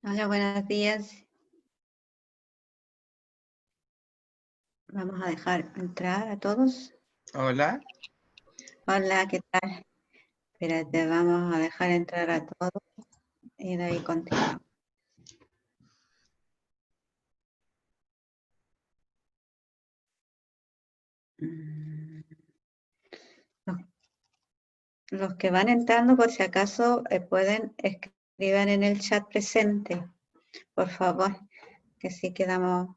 Hola, buenos días. Vamos a dejar entrar a todos. Hola. Hola, ¿qué tal? Espérate, vamos a dejar entrar a todos y de ahí continuamos. Los que van entrando, por si acaso, pueden escribir en el chat presente, por favor, que sí quedan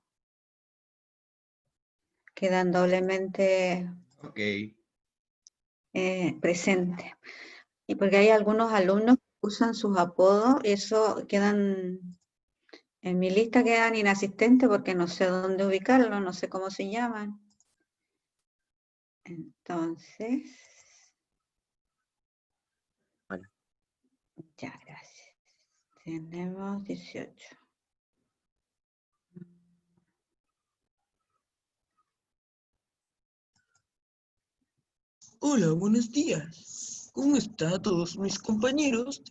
doblemente presentes. Y porque hay algunos alumnos que usan sus apodos y eso quedan, en mi lista quedan inasistentes porque no sé dónde ubicarlos, no sé cómo se llaman. Entonces, Bueno. Ya, gracias. Tenemos 18. Hola, buenos días. ¿Cómo están todos mis compañeros?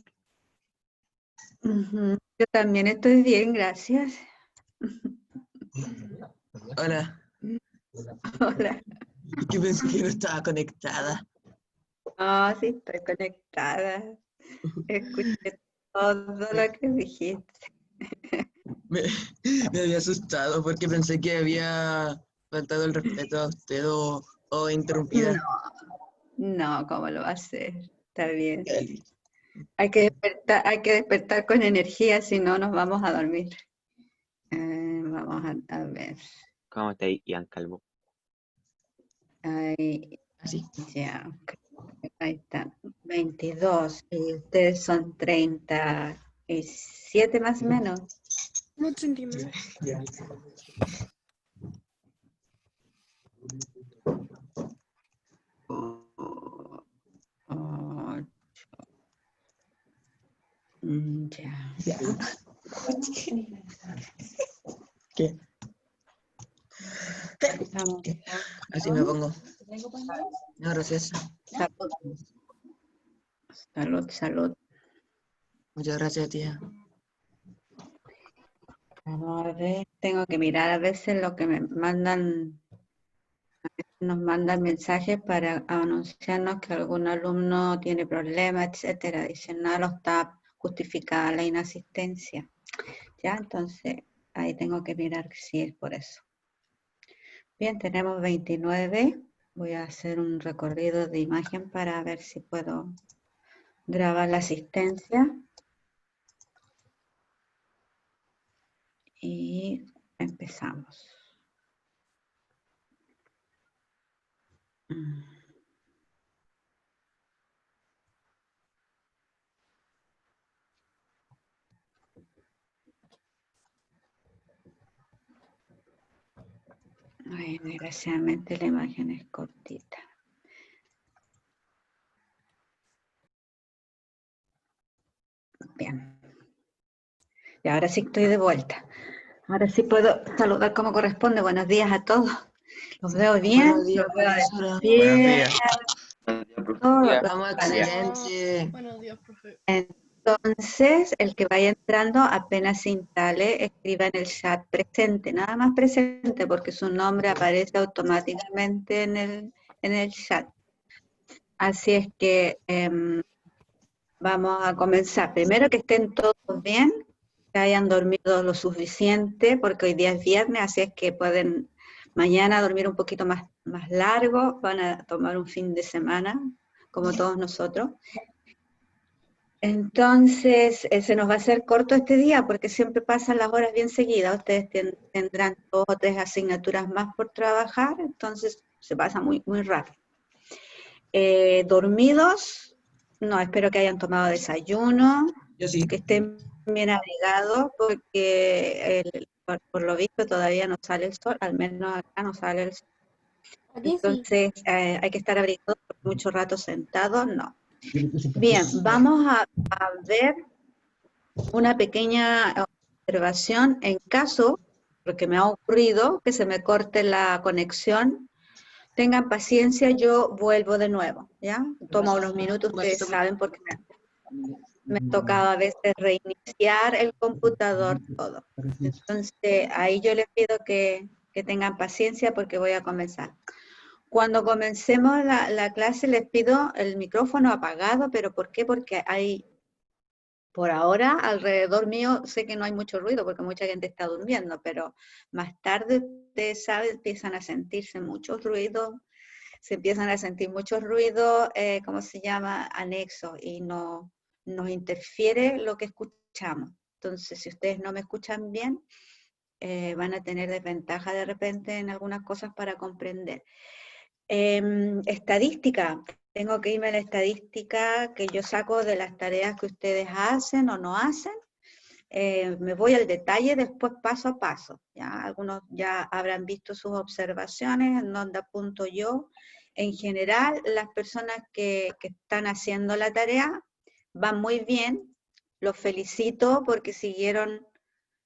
Yo también estoy bien, gracias. Hola. Hola. Yo pensé que no estaba conectada. Ah, sí, estoy conectada. Escuché todo lo que dijiste. Me había asustado porque pensé que había faltado el respeto a usted o interrumpida. No, ¿cómo lo va a hacer? Está bien. Ok. Hay que despertar con energía, si no nos vamos a dormir. Vamos a ver. ¿Cómo está ahí, Ian Calvo? Ahí, Así. ya. Ahí está. 22. Y ustedes son 37 más o menos. No entendí nada. Ya. ¿Qué? Vamos. Así me pongo. No, gracias. Salud. Salud, salud. Muchas gracias, tía. Vamos a ver, tengo que mirar a veces lo que me mandan, nos mandan mensajes para anunciarnos que algún alumno tiene problemas, etcétera. Dicen, no está justificada la inasistencia. Ya, entonces ahí tengo que mirar si es por eso. Bien, tenemos 29. Voy a hacer un recorrido de imagen para ver si puedo grabar la asistencia. Y empezamos. Ay, desgraciadamente la imagen es cortita. Bien. Y ahora sí estoy de vuelta. Ahora sí puedo saludar como corresponde. Buenos días a todos. Los veo bien. Buenos días, Los veo profesora. Buenos días. Todo Vamos, excelente. Buenos días, profe. Entonces, el que vaya entrando, apenas se instale, escriba en el chat presente, nada más presente, porque su nombre aparece automáticamente en el chat. Así es que vamos a comenzar. Primero que estén todos bien, que hayan dormido lo suficiente, porque hoy día es viernes, así es que pueden mañana dormir un poquito más largo, van a tomar un fin de semana, como todos nosotros. Entonces, se nos va a hacer corto este día porque siempre pasan las horas bien seguidas. Ustedes tendrán 2 o 3 asignaturas más por trabajar, entonces se pasa muy, muy rápido. Dormidos, no, espero que hayan tomado desayuno, Yo sí. que estén bien abrigados porque por lo visto todavía no sale el sol, al menos acá no sale el sol. Entonces, hay que estar abrigados por mucho rato sentados, no. Bien, vamos a ver una pequeña observación en caso, porque me ha ocurrido que se me corte la conexión. Tengan paciencia, yo vuelvo de nuevo, ¿ya? Toma unos minutos, ustedes saben, porque me ha tocado a veces reiniciar el computador todo. Entonces, ahí yo les pido que tengan paciencia porque voy a comenzar. Cuando comencemos la clase les pido el micrófono apagado, pero ¿por qué? Porque hay, por ahora, alrededor mío, sé que no hay mucho ruido porque mucha gente está durmiendo, pero más tarde, ustedes saben, empiezan a sentirse muchos ruidos, se empiezan a sentir muchos ruidos, ¿cómo se llama? Anexos, y no nos interfiere lo que escuchamos. Entonces, si ustedes no me escuchan bien, van a tener desventaja de repente en algunas cosas para comprender. Estadística. Tengo que irme a la estadística que yo saco de las tareas que ustedes hacen o no hacen. Me voy al detalle después paso a paso. ¿ya? Algunos ya habrán visto sus observaciones, en donde apunto yo. En general, las personas que están haciendo la tarea van muy bien. Los felicito porque siguieron,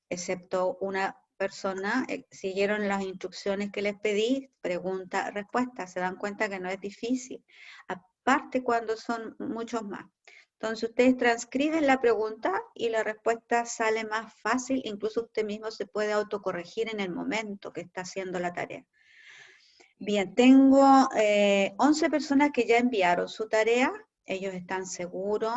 excepto una persona, siguieron las instrucciones que les pedí, pregunta, respuesta. Se dan cuenta que no es difícil. Aparte cuando son muchos más. Entonces ustedes transcriben la pregunta y la respuesta sale más fácil, incluso usted mismo se puede autocorregir en el momento que está haciendo la tarea. Bien, tengo 11 personas que ya enviaron su tarea, ellos están seguros,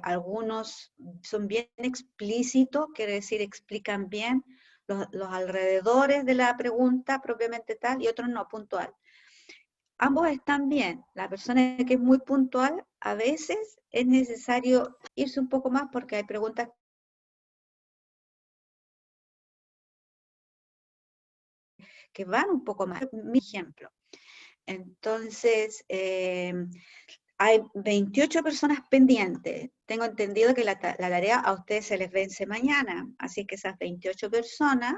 algunos son bien explícitos, quiere decir explican bien los alrededores de la pregunta propiamente tal y otros no, puntual. Ambos están bien. La persona que es muy puntual, a veces es necesario irse un poco más porque hay preguntas que van un poco más. Mi ejemplo. Entonces, hay 28 personas pendientes. Tengo entendido que la tarea a ustedes se les vence mañana, así que esas 28 personas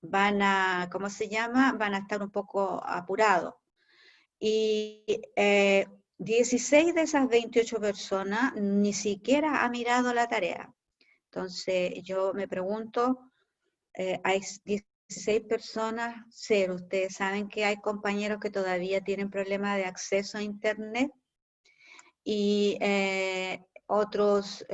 van a, ¿cómo se llama? Van a estar un poco apurados. Y 16 de esas 28 personas ni siquiera ha mirado la tarea. Entonces yo me pregunto, hay 16 personas, 0. Ustedes saben que hay compañeros que todavía tienen problemas de acceso a internet y otros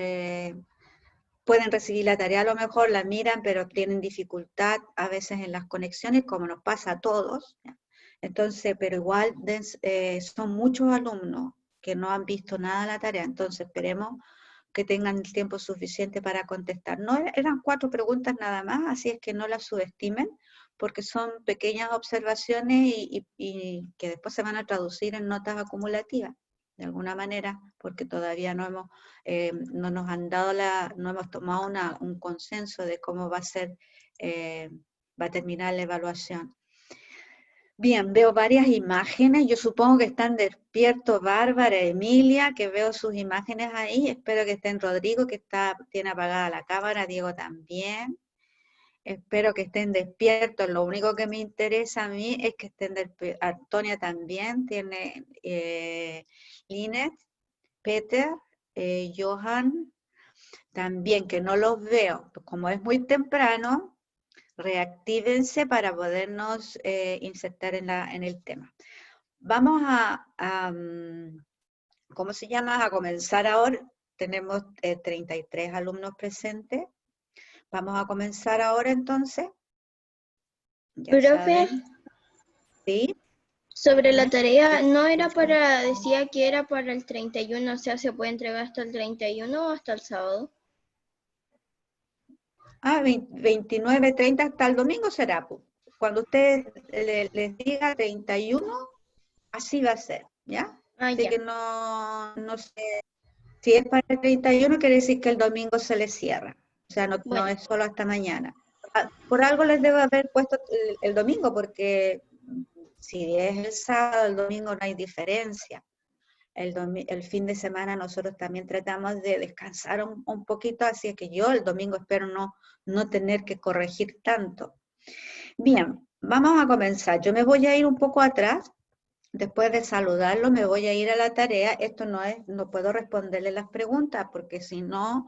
pueden recibir la tarea, a lo mejor la miran, pero tienen dificultad a veces en las conexiones, como nos pasa a todos. ¿ya? Entonces, pero igual son muchos alumnos que no han visto nada de la tarea, entonces esperemos que tengan el tiempo suficiente para contestar. No eran 4 preguntas nada más, así es que no las subestimen, porque son pequeñas observaciones y que después se van a traducir en notas acumulativas, de alguna manera, porque todavía no nos han dado no hemos tomado un consenso de cómo va a terminar la evaluación. Bien, veo varias imágenes, yo supongo que están despiertos Bárbara, Emilia, que veo sus imágenes ahí, espero que estén Rodrigo, que tiene apagada la cámara, Diego también, espero que estén despiertos, lo único que me interesa a mí es que estén despiertos, Antonia también, tiene Linet, Peter, Johan, también que no los veo, como es muy temprano, reactívense para podernos insertar en el tema. Vamos ¿cómo se llama? A comenzar ahora. Tenemos 33 alumnos presentes. Vamos a comenzar ahora entonces. Ya Profe, saben. ¿Sí? sobre la tarea, ¿no era decía que era para el 31, o sea, se puede entregar hasta el 31 o hasta el sábado? 29, 30 hasta el domingo será. Cuando usted les diga 31, así va a ser, ¿ya? Así Ya. que no sé, si es para el 31 quiere decir que el domingo se les cierra, o sea, no es solo hasta mañana. Por algo les debo haber puesto el domingo, porque si es el sábado, el domingo no hay diferencia. El fin de semana nosotros también tratamos de descansar un poquito, así es que yo el domingo espero no tener que corregir tanto. Bien, vamos a comenzar. Yo me voy a ir un poco atrás. Después de saludarlo, me voy a ir a la tarea. Esto no puedo responderle las preguntas, porque si no,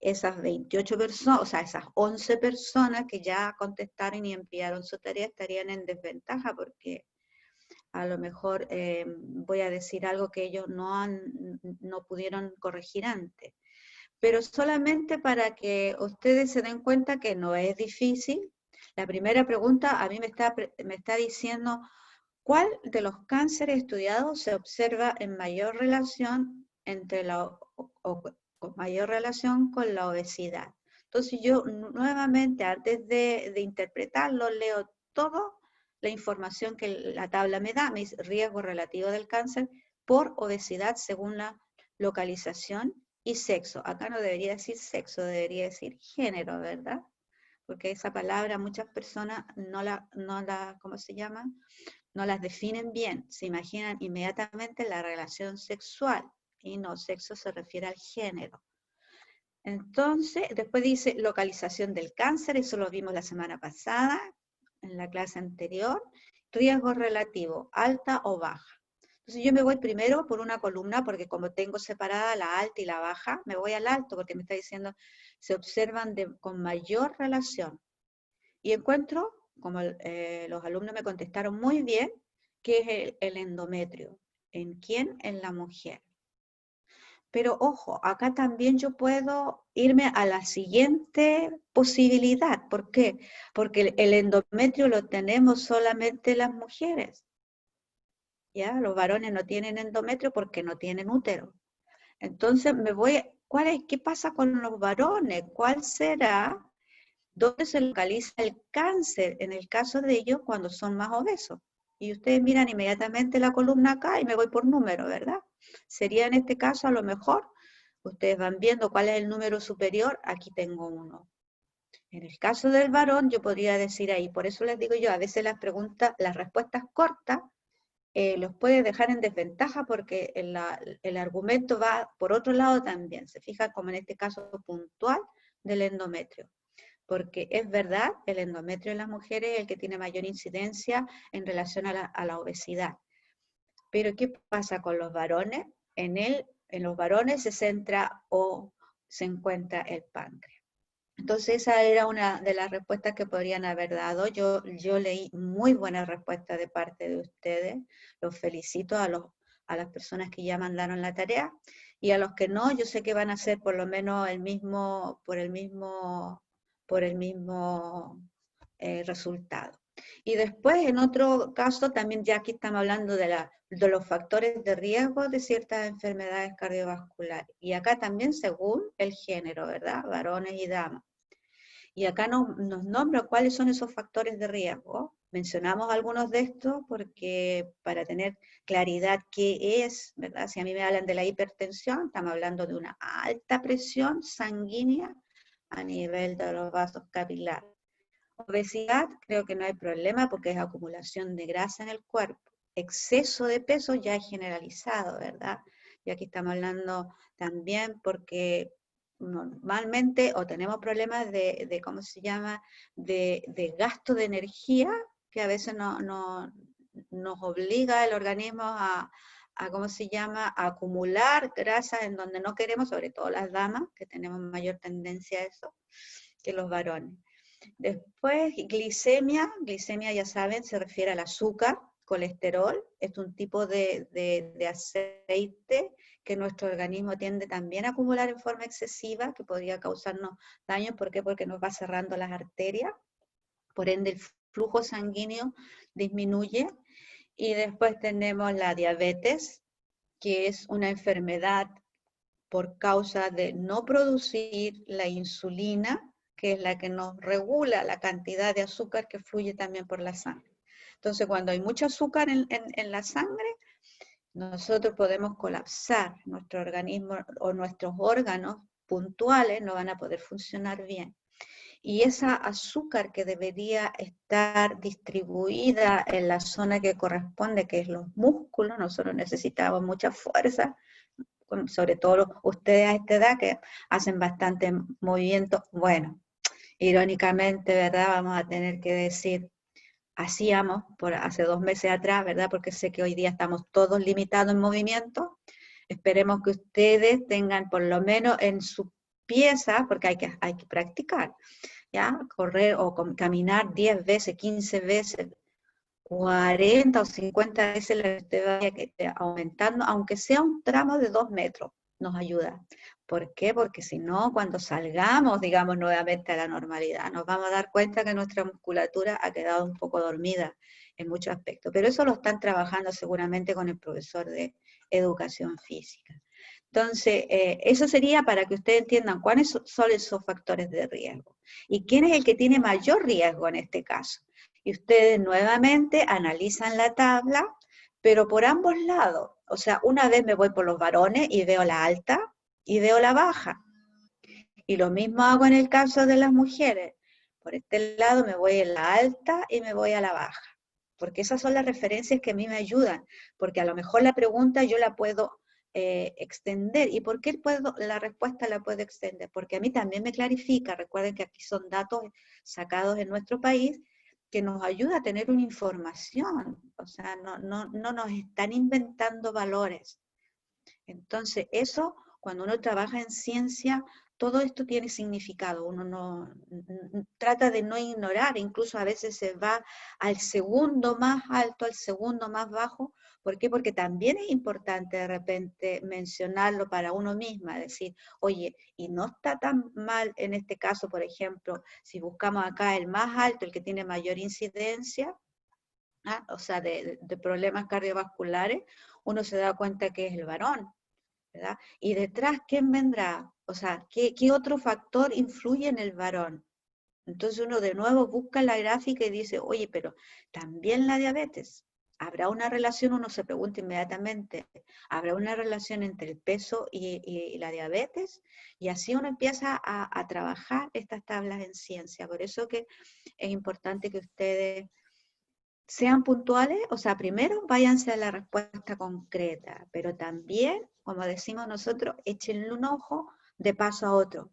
esas 28 personas, o sea, esas 11 personas que ya contestaron y enviaron su tarea estarían en desventaja, porque a lo mejor voy a decir algo que ellos no pudieron corregir antes. Pero solamente para que ustedes se den cuenta que no es difícil. La primera pregunta a mí me está diciendo, ¿cuál de los cánceres estudiados se observa en mayor relación con mayor relación con la obesidad? Entonces yo nuevamente, antes de interpretarlo, leo toda la información que la tabla me da, mis riesgos relativos del cáncer por obesidad según la localización y sexo. Acá no debería decir sexo, debería decir género, ¿verdad? Porque esa palabra muchas personas ¿cómo se llama? No las definen bien, se imaginan inmediatamente la relación sexual, y no, sexo se refiere al género. Entonces, después dice localización del cáncer, eso lo vimos la semana pasada, en la clase anterior, riesgo relativo, alta o baja. Entonces yo me voy primero por una columna, porque como tengo separada la alta y la baja, me voy al alto, porque me está diciendo, se observan con mayor relación. Y encuentro, como los alumnos me contestaron muy bien, que es el endometrio. ¿En quién? En la mujer. Pero ojo, acá también yo puedo irme a la siguiente posibilidad. ¿Por qué? Porque el endometrio lo tenemos solamente las mujeres. ¿Ya? Los varones no tienen endometrio porque no tienen útero. Entonces me voy, ¿qué pasa con los varones? ¿Cuál será? ¿Dónde se localiza el cáncer en el caso de ellos cuando son más obesos? Y ustedes miran inmediatamente la columna acá y me voy por número, ¿verdad? Sería en este caso a lo mejor, ustedes van viendo cuál es el número superior, aquí tengo 1. En el caso del varón yo podría decir ahí, por eso les digo yo, a veces las respuestas cortas los puede dejar en desventaja porque el argumento va por otro lado también, se fija como en este caso puntual del endometrio. Porque es verdad, el endometrio en las mujeres es el que tiene mayor incidencia en relación a la obesidad. Pero ¿qué pasa con los varones? En los varones se centra o se encuentra el páncreas. Entonces esa era una de las respuestas que podrían haber dado. Yo leí muy buenas respuestas de parte de ustedes. Los felicito a las personas que ya mandaron la tarea. Y a los que no, yo sé que van a hacer por lo menos por el mismo resultado. Y después, en otro caso, también ya aquí estamos hablando de los factores de riesgo de ciertas enfermedades cardiovasculares. Y acá también según el género, ¿verdad? Varones y damas. Y acá nos nombra cuáles son esos factores de riesgo. Mencionamos algunos de estos porque para tener claridad qué es, ¿verdad? Si a mí me hablan de la hipertensión, estamos hablando de una alta presión sanguínea a nivel de los vasos capilares. Obesidad, creo que no hay problema porque es acumulación de grasa en el cuerpo. Exceso de peso ya es generalizado, ¿verdad? Y aquí estamos hablando también porque normalmente o tenemos problemas de ¿cómo se llama?, de gasto de energía, que a veces nos obliga el organismo a ¿cómo se llama?, a acumular grasa en donde no queremos, sobre todo las damas, que tenemos mayor tendencia a eso, que los varones. Después, glicemia ya saben, se refiere al azúcar, colesterol, es un tipo de aceite que nuestro organismo tiende también a acumular en forma excesiva, que podría causarnos daño. ¿Por qué? Porque nos va cerrando las arterias, por ende el flujo sanguíneo disminuye. Y después tenemos la diabetes, que es una enfermedad por causa de no producir la insulina, que es la que nos regula la cantidad de azúcar que fluye también por la sangre. Entonces, cuando hay mucho azúcar en la sangre, nosotros podemos colapsar nuestro organismo o nuestros órganos puntuales no van a poder funcionar bien. Y esa azúcar que debería estar distribuida en la zona que corresponde, que es los músculos, nosotros necesitamos mucha fuerza, sobre todo ustedes a esta edad que hacen bastante movimiento. Bueno, irónicamente, ¿verdad? Vamos a tener que decir, hacíamos por hace 2 meses atrás, ¿verdad? Porque sé que hoy día estamos todos limitados en movimiento. Esperemos que ustedes tengan por lo menos en su pieza, porque hay que practicar, ¿ya? Correr o caminar 10 veces, 15 veces, 40 o 50 veces la que usted vaya aumentando, aunque sea un tramo de 2 metros, nos ayuda. ¿Por qué? Porque si no, cuando salgamos, digamos, nuevamente a la normalidad, nos vamos a dar cuenta que nuestra musculatura ha quedado un poco dormida en muchos aspectos. Pero eso lo están trabajando seguramente con el profesor de educación física. Entonces, eso sería para que ustedes entiendan cuáles son esos factores de riesgo. ¿Y quién es el que tiene mayor riesgo en este caso? Y ustedes nuevamente analizan la tabla, pero por ambos lados. O sea, una vez me voy por los varones y veo la alta y veo la baja. Y lo mismo hago en el caso de las mujeres. Por este lado me voy en la alta y me voy a la baja. Porque esas son las referencias que a mí me ayudan. Porque a lo mejor la pregunta yo la puedo extender. ¿Y por qué la respuesta la puedo extender? Porque a mí también me clarifica. Recuerden que aquí son datos sacados en nuestro país que nos ayuda a tener una información. O sea, no nos están inventando valores. Entonces, eso, cuando uno trabaja en ciencia, todo esto tiene significado. Uno trata de no ignorar, incluso a veces se va al segundo más alto, al segundo más bajo. ¿Por qué? Porque también es importante de repente mencionarlo para uno misma, decir, oye, y no está tan mal en este caso, por ejemplo, si buscamos acá el más alto, el que tiene mayor incidencia, o sea, de problemas cardiovasculares, uno se da cuenta que es el varón, ¿verdad? Y detrás, ¿quién vendrá? O sea, ¿qué otro factor influye en el varón? Entonces uno de nuevo busca la gráfica y dice, oye, pero también la diabetes. ¿Habrá una relación? Uno se pregunta inmediatamente, ¿habrá una relación entre el peso y la diabetes? Y así uno empieza a trabajar estas tablas en ciencia. Por eso que es importante que ustedes sean puntuales, o sea, primero váyanse a la respuesta concreta, pero también, como decimos nosotros, échenle un ojo de paso a otro,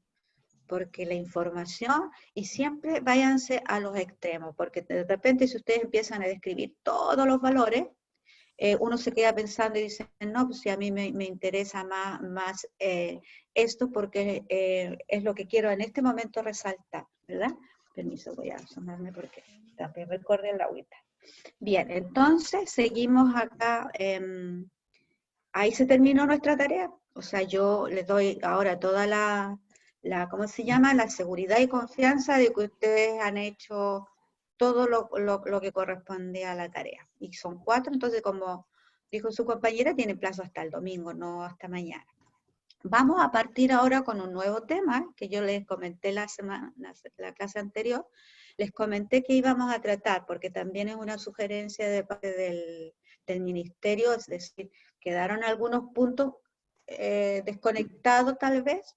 porque la información, y siempre váyanse a los extremos, porque de repente si ustedes empiezan a describir todos los valores, uno se queda pensando y dice, no, pues si a mí me interesa más esto porque es lo que quiero en este momento resaltar, ¿verdad? Permiso, voy a asomarme porque también me corre el agüita. Bien, entonces seguimos acá. Ahí se terminó nuestra tarea. O sea, yo les doy ahora toda ¿cómo se llama? La seguridad y confianza de que ustedes han hecho todo lo que corresponde a la tarea. Y son 4, entonces como dijo su compañera, tienen plazo hasta el domingo, no hasta mañana. Vamos a partir ahora con un nuevo tema que yo les comenté la clase anterior. Les comenté que íbamos a tratar, porque también es una sugerencia de parte del ministerio, es decir, quedaron algunos puntos desconectados tal vez,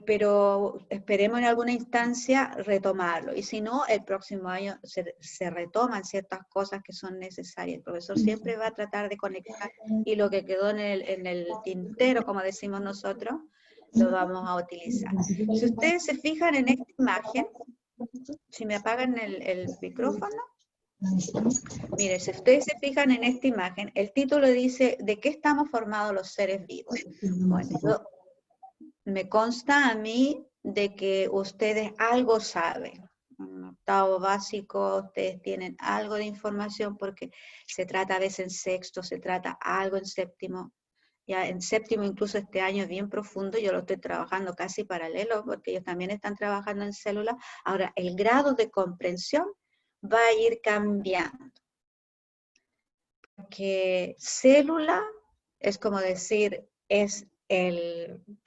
pero esperemos en alguna instancia retomarlo. Y si no, el próximo año se retoman ciertas cosas que son necesarias. El profesor siempre va a tratar de conectar y lo que quedó en el tintero, como decimos nosotros, lo vamos a utilizar. Si ustedes se fijan en esta imagen, si me apagan el micrófono, miren, si ustedes se fijan en esta imagen, el título dice, ¿de qué estamos formados los seres vivos? Bueno, me consta a mí de que ustedes algo saben. En octavo básico ustedes tienen algo de información porque se trata a veces en sexto, se trata algo en séptimo. Ya en séptimo incluso este año es bien profundo, yo lo estoy trabajando casi paralelo porque ellos también están trabajando en células. Ahora, el grado de comprensión va a ir cambiando. Porque célula es como decir, es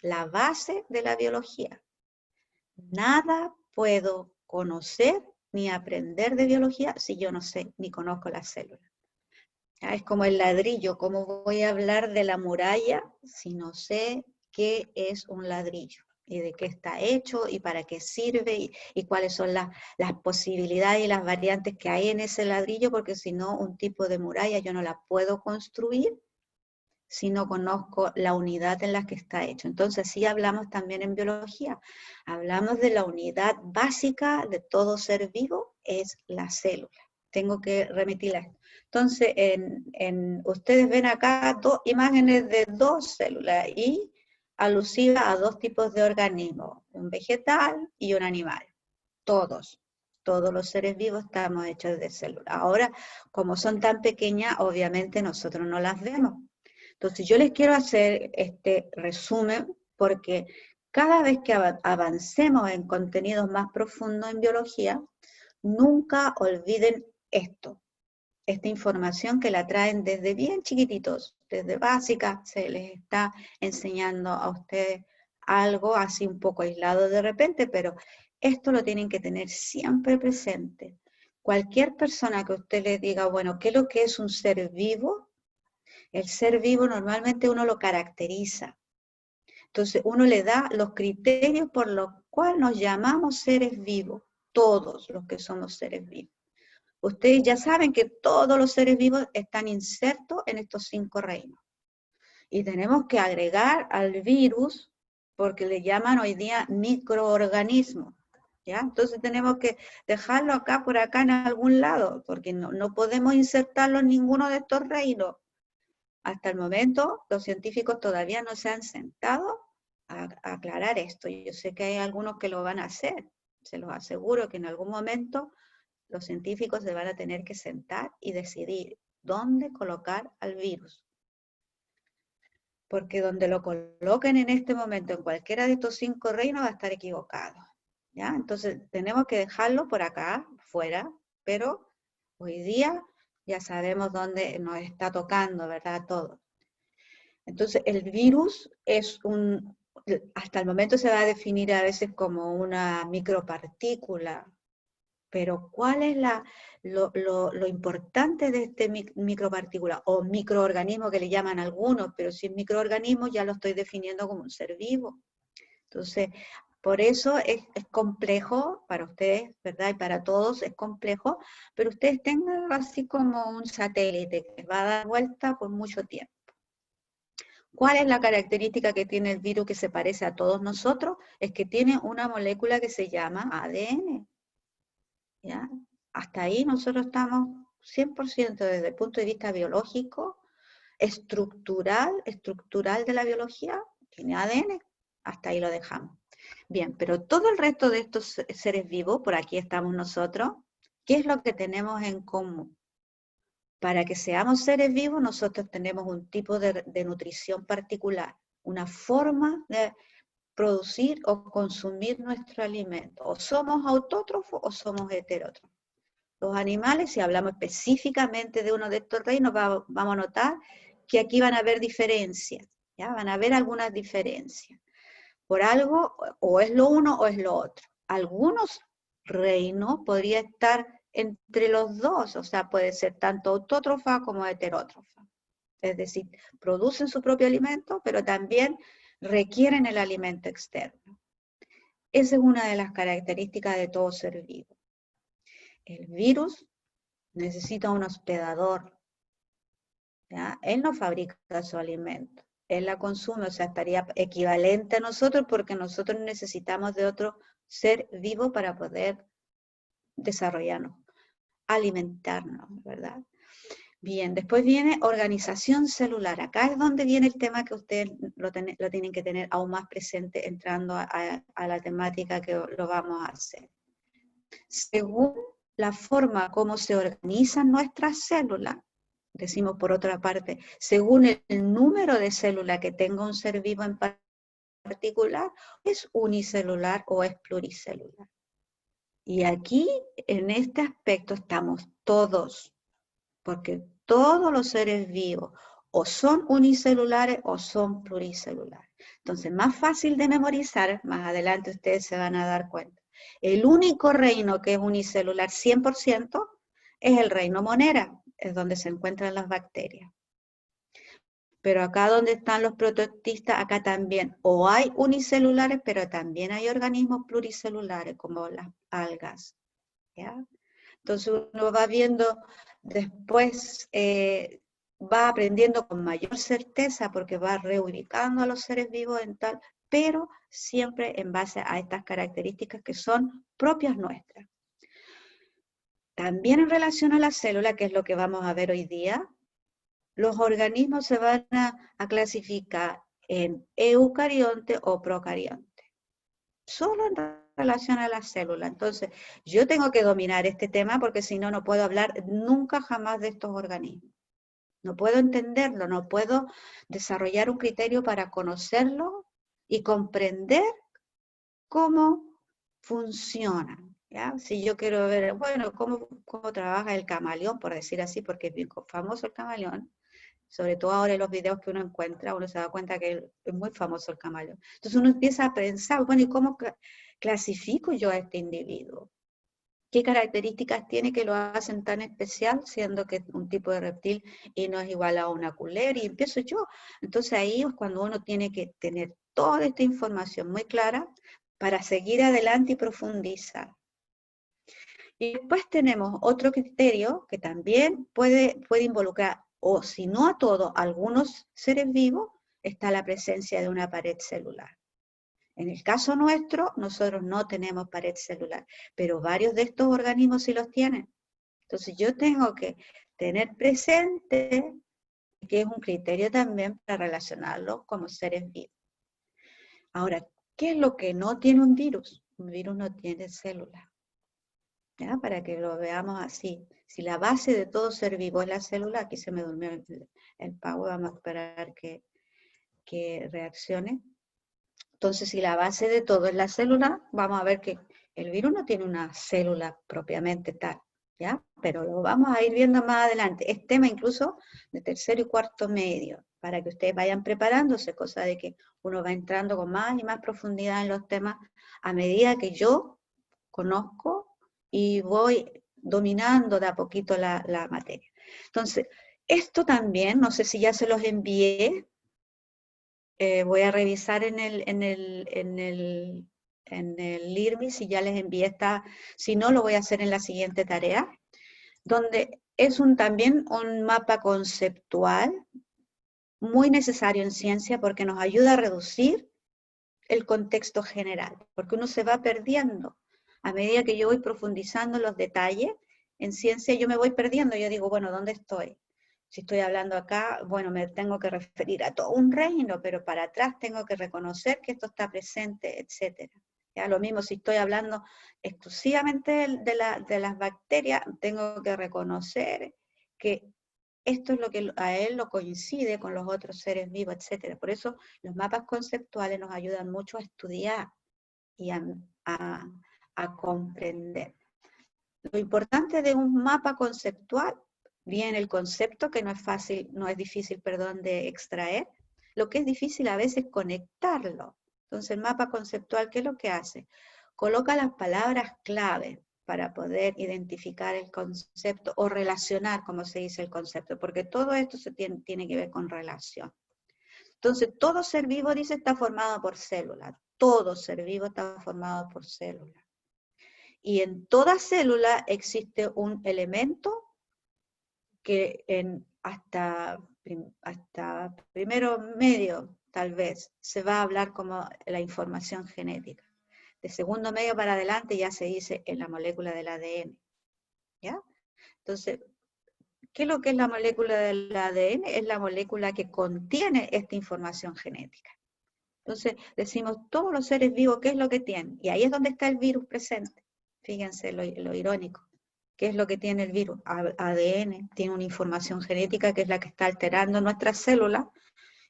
la base de la biología. Nada puedo conocer ni aprender de biología si yo no sé ni conozco la célula. Es como el ladrillo, ¿cómo voy a hablar de la muralla si no sé qué es un ladrillo? Y de qué está hecho, y para qué sirve, y cuáles son las posibilidades y las variantes que hay en ese ladrillo, porque si no, un tipo de muralla yo no la puedo construir si no conozco la unidad en la que está hecho. Entonces, sí hablamos también en biología. Hablamos de la unidad básica de todo ser vivo, es la célula. Tengo que remitirla a esto. Entonces, ustedes ven acá imágenes de 2 células y alusivas a 2 tipos de organismos, un vegetal y un animal, todos. Todos los seres vivos estamos hechos de células. Ahora, como son tan pequeñas, obviamente nosotros no las vemos. Entonces yo les quiero hacer este resumen porque cada vez que avancemos en contenidos más profundos en biología, nunca olviden esto, esta información que la traen desde bien chiquititos, desde básica, se les está enseñando a ustedes algo así un poco aislado de repente, pero esto lo tienen que tener siempre presente. Cualquier persona que usted le diga, bueno, ¿qué es lo que es un ser vivo? El ser vivo normalmente uno lo caracteriza. Entonces uno le da los criterios por los cuales nos llamamos seres vivos, todos los que somos seres vivos. Ustedes ya saben que todos los seres vivos están insertos en estos 5 reinos. Y tenemos que agregar al virus, porque le llaman hoy día microorganismo. ¿Ya? Entonces tenemos que dejarlo acá, por acá, en algún lado, porque no podemos insertarlo en ninguno de estos reinos. Hasta el momento, los científicos todavía no se han sentado a aclarar esto. Yo sé que hay algunos que lo van a hacer. Se los aseguro que en algún momento los científicos se van a tener que sentar y decidir dónde colocar al virus. Porque donde lo coloquen en este momento, en cualquiera de estos 5 reinos, va a estar equivocado. ¿Ya? Entonces tenemos que dejarlo por acá, fuera, pero hoy día ya sabemos dónde nos está tocando, ¿verdad? Todo. Entonces el virus es hasta el momento se va a definir a veces como una micropartícula, pero ¿cuál es lo importante de este micropartícula o microorganismo que le llaman algunos? Pero si es microorganismo ya lo estoy definiendo como un ser vivo. Entonces, por eso es complejo para ustedes, ¿verdad? Y para todos es complejo, pero ustedes tengan así como un satélite que va a dar vuelta por mucho tiempo. ¿Cuál es la característica que tiene el virus que se parece a todos nosotros? Es que tiene una molécula que se llama ADN. ¿Ya? Hasta ahí nosotros estamos 100% desde el punto de vista biológico, estructural de la biología, tiene ADN, hasta ahí lo dejamos. Bien, pero todo el resto de estos seres vivos, por aquí estamos nosotros, ¿qué es lo que tenemos en común? Para que seamos seres vivos, nosotros tenemos un tipo de nutrición particular, una forma de producir o consumir nuestro alimento. O somos autótrofos o somos heterótrofos. Los animales, si hablamos específicamente de uno de estos reinos, vamos a notar que aquí van a haber diferencias, ¿ya? Van a haber algunas diferencias. Por algo, o es lo uno o es lo otro. Algunos reinos podría estar entre los dos, o sea, puede ser tanto autótrofa como heterótrofa. Es decir, producen su propio alimento, pero también requieren el alimento externo. Esa es una de las características de todo ser vivo. El virus necesita un hospedador, ¿ya? Él no fabrica su alimento, él la consume, o sea, estaría equivalente a nosotros porque nosotros necesitamos de otro ser vivo para poder desarrollarnos, alimentarnos, ¿verdad? Bien, después viene organización celular. Acá es donde viene el tema que ustedes lo tienen que tener aún más presente entrando a la temática que lo vamos a hacer. Según la forma como se organizan nuestras células, decimos por otra parte, según el número de células que tenga un ser vivo en particular, es unicelular o es pluricelular. Y aquí, en este aspecto, estamos todos, porque todos los seres vivos o son unicelulares o son pluricelulares. Entonces, más fácil de memorizar, más adelante ustedes se van a dar cuenta. El único reino que es unicelular 100% es el reino Monera, es donde se encuentran las bacterias. Pero acá donde están los prototistas, acá también o hay unicelulares, pero también hay organismos pluricelulares, como las algas. ¿Ya? Entonces uno va viendo después, va aprendiendo con mayor certeza porque va reubicando a los seres vivos en tal, pero siempre en base a estas características que son propias nuestras. También en relación a la célula, que es lo que vamos a ver hoy día, los organismos se van a clasificar en eucarionte o procarionte. Solo en relación a la célula. Entonces, yo tengo que dominar este tema porque si no, no puedo hablar nunca jamás de estos organismos. No puedo entenderlo, no puedo desarrollar un criterio para conocerlo y comprender cómo funcionan. ¿Ya? Si yo quiero ver, bueno, cómo trabaja el camaleón, por decir así, porque es bien famoso el camaleón, sobre todo ahora en los videos que uno encuentra, uno se da cuenta que es muy famoso el camaleón. Entonces uno empieza a pensar, bueno, ¿y cómo clasifico yo a este individuo? ¿Qué características tiene que lo hacen tan especial, siendo que es un tipo de reptil y no es igual a una culebra? Y empiezo yo. Entonces ahí es cuando uno tiene que tener toda esta información muy clara para seguir adelante y profundizar. Y después tenemos otro criterio que también puede involucrar, o si no a todos, algunos seres vivos, está la presencia de una pared celular. En el caso nuestro, nosotros no tenemos pared celular, pero varios de estos organismos sí los tienen. Entonces yo tengo que tener presente que es un criterio también para relacionarlos como seres vivos. Ahora, ¿qué es lo que no tiene un virus? Un virus no tiene células. ¿Ya? Para que lo veamos así. Si la base de todo ser vivo es la célula, aquí se me durmió el Power, vamos a esperar que reaccione. Entonces, si la base de todo es la célula, vamos a ver que el virus no tiene una célula propiamente tal, ¿ya? Pero lo vamos a ir viendo más adelante. Es tema incluso de tercero y cuarto medio, para que ustedes vayan preparándose, cosa de que uno va entrando con más y más profundidad en los temas a medida que yo conozco y voy dominando de a poquito la materia. Entonces, esto también, no sé si ya se los envié, voy a revisar en el LIRMI si ya les envié si no lo voy a hacer en la siguiente tarea, donde es también un mapa conceptual muy necesario en ciencia porque nos ayuda a reducir el contexto general, porque uno se va perdiendo. A medida que yo voy profundizando en los detalles, en ciencia yo me voy perdiendo, yo digo, bueno, ¿dónde estoy? Si estoy hablando acá, bueno, me tengo que referir a todo un reino, pero para atrás tengo que reconocer que esto está presente, etc. Ya, lo mismo si estoy hablando exclusivamente de las bacterias, tengo que reconocer que esto es lo que a él lo coincide con los otros seres vivos, etc. Por eso los mapas conceptuales nos ayudan mucho a estudiar y a comprender. Lo importante de un mapa conceptual, bien el concepto que no es difícil, de extraer, lo que es difícil a veces es conectarlo. Entonces el mapa conceptual, ¿qué es lo que hace? Coloca las palabras clave para poder identificar el concepto o relacionar, como se dice el concepto, porque todo esto tiene que ver con relación. Entonces todo ser vivo, dice, está formado por células. Todo ser vivo está formado por células. Y en toda célula existe un elemento que hasta primero medio, tal vez, se va a hablar como la información genética. De segundo medio para adelante ya se dice en la molécula del ADN. ¿Ya? Entonces, ¿qué es lo que es la molécula del ADN? Es la molécula que contiene esta información genética. Entonces, decimos, todos los seres vivos, ¿qué es lo que tienen? Y ahí es donde está el virus presente. Fíjense lo irónico. ¿Qué es lo que tiene el virus? ADN, tiene una información genética que es la que está alterando nuestras células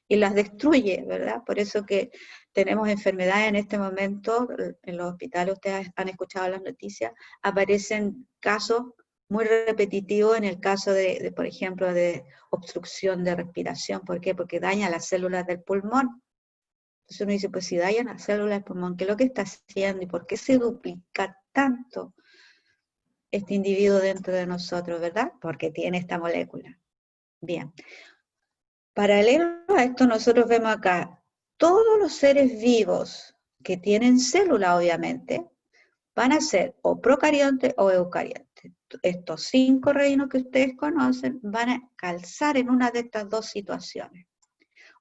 y las destruye, ¿verdad? Por eso que tenemos enfermedades en este momento, en los hospitales, ustedes han escuchado las noticias, aparecen casos muy repetitivos en el caso por ejemplo, de obstrucción de respiración. ¿Por qué? Porque daña las células del pulmón. Entonces uno dice, pues si dañan las células del pulmón, ¿qué es lo que está haciendo? ¿Y por qué se duplica tanto este individuo dentro de nosotros, verdad? Porque tiene esta molécula. Bien. Paralelo a esto, nosotros vemos acá, todos los seres vivos que tienen célula, obviamente, van a ser o procariontes o eucariontes. Estos 5 reinos que ustedes conocen van a calzar en una de estas dos situaciones.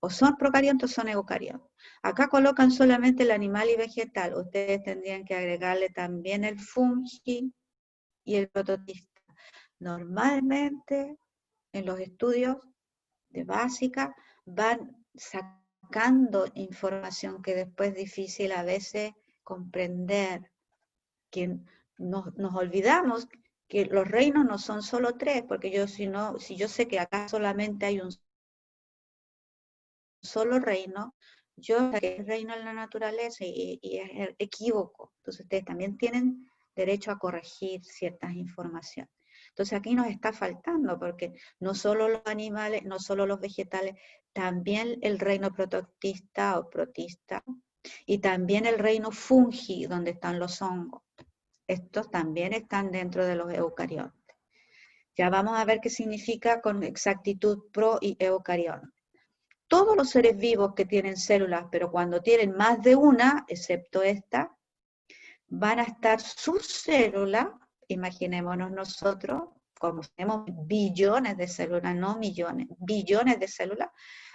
O son procariontes o son eucariontes. Acá colocan solamente el animal y vegetal. Ustedes tendrían que agregarle también el fungi y el prototista. Normalmente, en los estudios de básica, van sacando información que después es difícil a veces comprender que nos olvidamos que los reinos no son solo 3, porque si yo sé que acá solamente hay un solo reino, yo saqué el reino en la naturaleza y es equívoco. Entonces ustedes también tienen derecho a corregir ciertas informaciones. Entonces aquí nos está faltando, porque no solo los animales, no solo los vegetales, también el reino protoctista o protista, y también el reino fungi, donde están los hongos. Estos también están dentro de los eucariontes. Ya vamos a ver qué significa con exactitud pro y eucarionte. Todos los seres vivos que tienen células, pero cuando tienen más de una, excepto esta, van a estar sus células, imaginémonos nosotros, como tenemos billones de células, no millones, billones de células,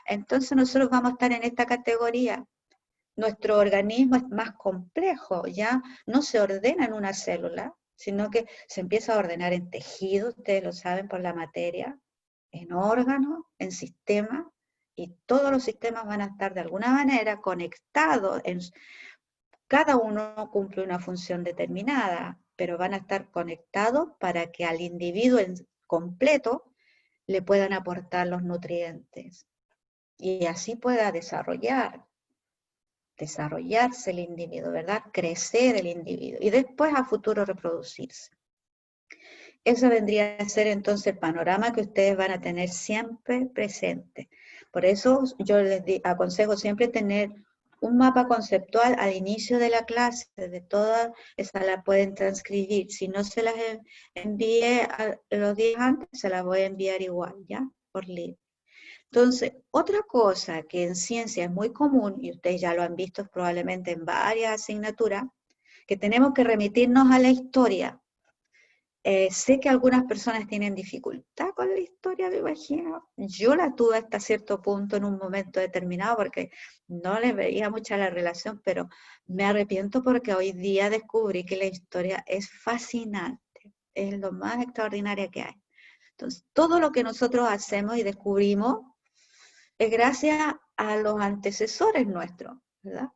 entonces nosotros vamos a estar en esta categoría. Nuestro organismo es más complejo, ya no se ordena en una célula, sino que se empieza a ordenar en tejidos, ustedes lo saben por la materia, en órganos, en sistemas, y todos los sistemas van a estar de alguna manera conectados, cada uno cumple una función determinada, pero van a estar conectados para que al individuo en completo le puedan aportar los nutrientes, y así pueda desarrollarse el individuo, ¿verdad? Crecer el individuo, y después a futuro reproducirse. Eso vendría a ser entonces el panorama que ustedes van a tener siempre presente. Por eso yo les aconsejo siempre tener un mapa conceptual al inicio de la clase, de todas, esa la pueden transcribir. Si no se las envié los días antes, se las voy a enviar igual, ¿ya? Por libre. Entonces, otra cosa que en ciencia es muy común, y ustedes ya lo han visto probablemente en varias asignaturas, que tenemos que remitirnos a la historia. Sé que algunas personas tienen dificultad con la historia, me imagino. Yo la tuve hasta cierto punto en un momento determinado porque no le veía mucha la relación, pero me arrepiento porque hoy día descubrí que la historia es fascinante, es lo más extraordinario que hay. Entonces, todo lo que nosotros hacemos y descubrimos es gracias a los antecesores nuestros, ¿verdad?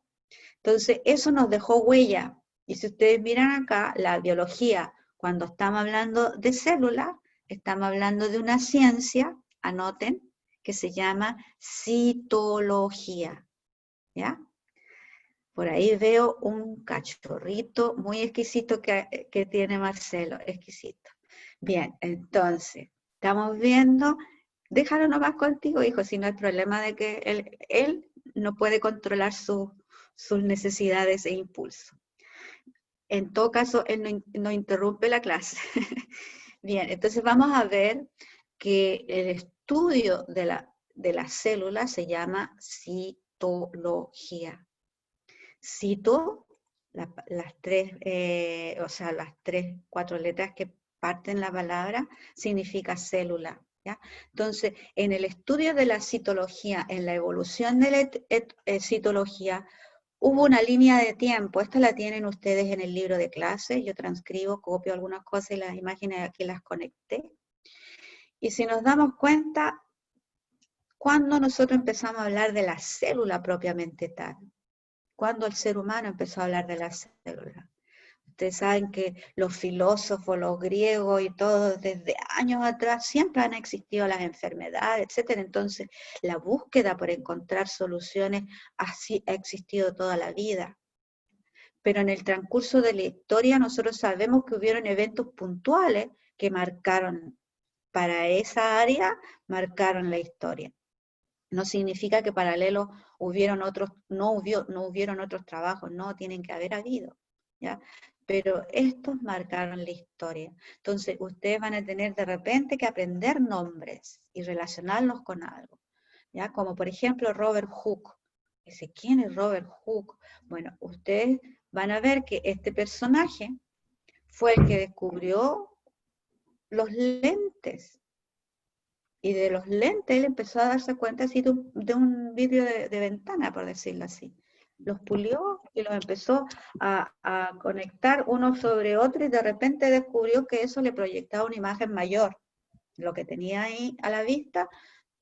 Entonces, eso nos dejó huella. Y si ustedes miran acá, la biología, cuando estamos hablando de células, estamos hablando de una ciencia, anoten, que se llama citología, ¿ya? Por ahí veo un cachorrito muy exquisito que tiene Marcelo, exquisito. Bien, entonces, estamos viendo, déjalo nomás contigo, hijo, si no hay problema de que él no puede controlar sus necesidades e impulsos. En todo caso, él no interrumpe la clase. Bien, entonces vamos a ver que el estudio de la célula se llama citología. Cito, las 4 letras que parten la palabra, significa célula, ¿ya? Entonces, en el estudio de la citología, en la evolución de la citología, hubo una línea de tiempo. Esta la tienen ustedes en el libro de clase. Yo transcribo, copio algunas cosas y las imágenes aquí las conecté. Y si nos damos cuenta, cuando nosotros empezamos a hablar de la célula propiamente tal, cuando el ser humano empezó a hablar de la célula. Ustedes saben que los filósofos, los griegos y todos, desde años atrás, siempre han existido las enfermedades, etc. Entonces, la búsqueda por encontrar soluciones así ha existido toda la vida. Pero en el transcurso de la historia, nosotros sabemos que hubieron eventos puntuales que marcaron, para esa área, marcaron la historia. No significa que paralelo hubieron otros, no hubieron otros trabajos, no, tienen que haber habido, ¿ya? Pero estos marcaron la historia. Entonces, ustedes van a tener de repente que aprender nombres y relacionarlos con algo, ¿ya? Como por ejemplo Robert Hooke. Dice, ¿quién es Robert Hooke? Bueno, ustedes van a ver que este personaje fue el que descubrió los lentes. Y de los lentes él empezó a darse cuenta así de un vidrio de ventana, por decirlo así. Los pulió y los empezó a conectar uno sobre otro y de repente descubrió que eso le proyectaba una imagen mayor. Lo que tenía ahí a la vista,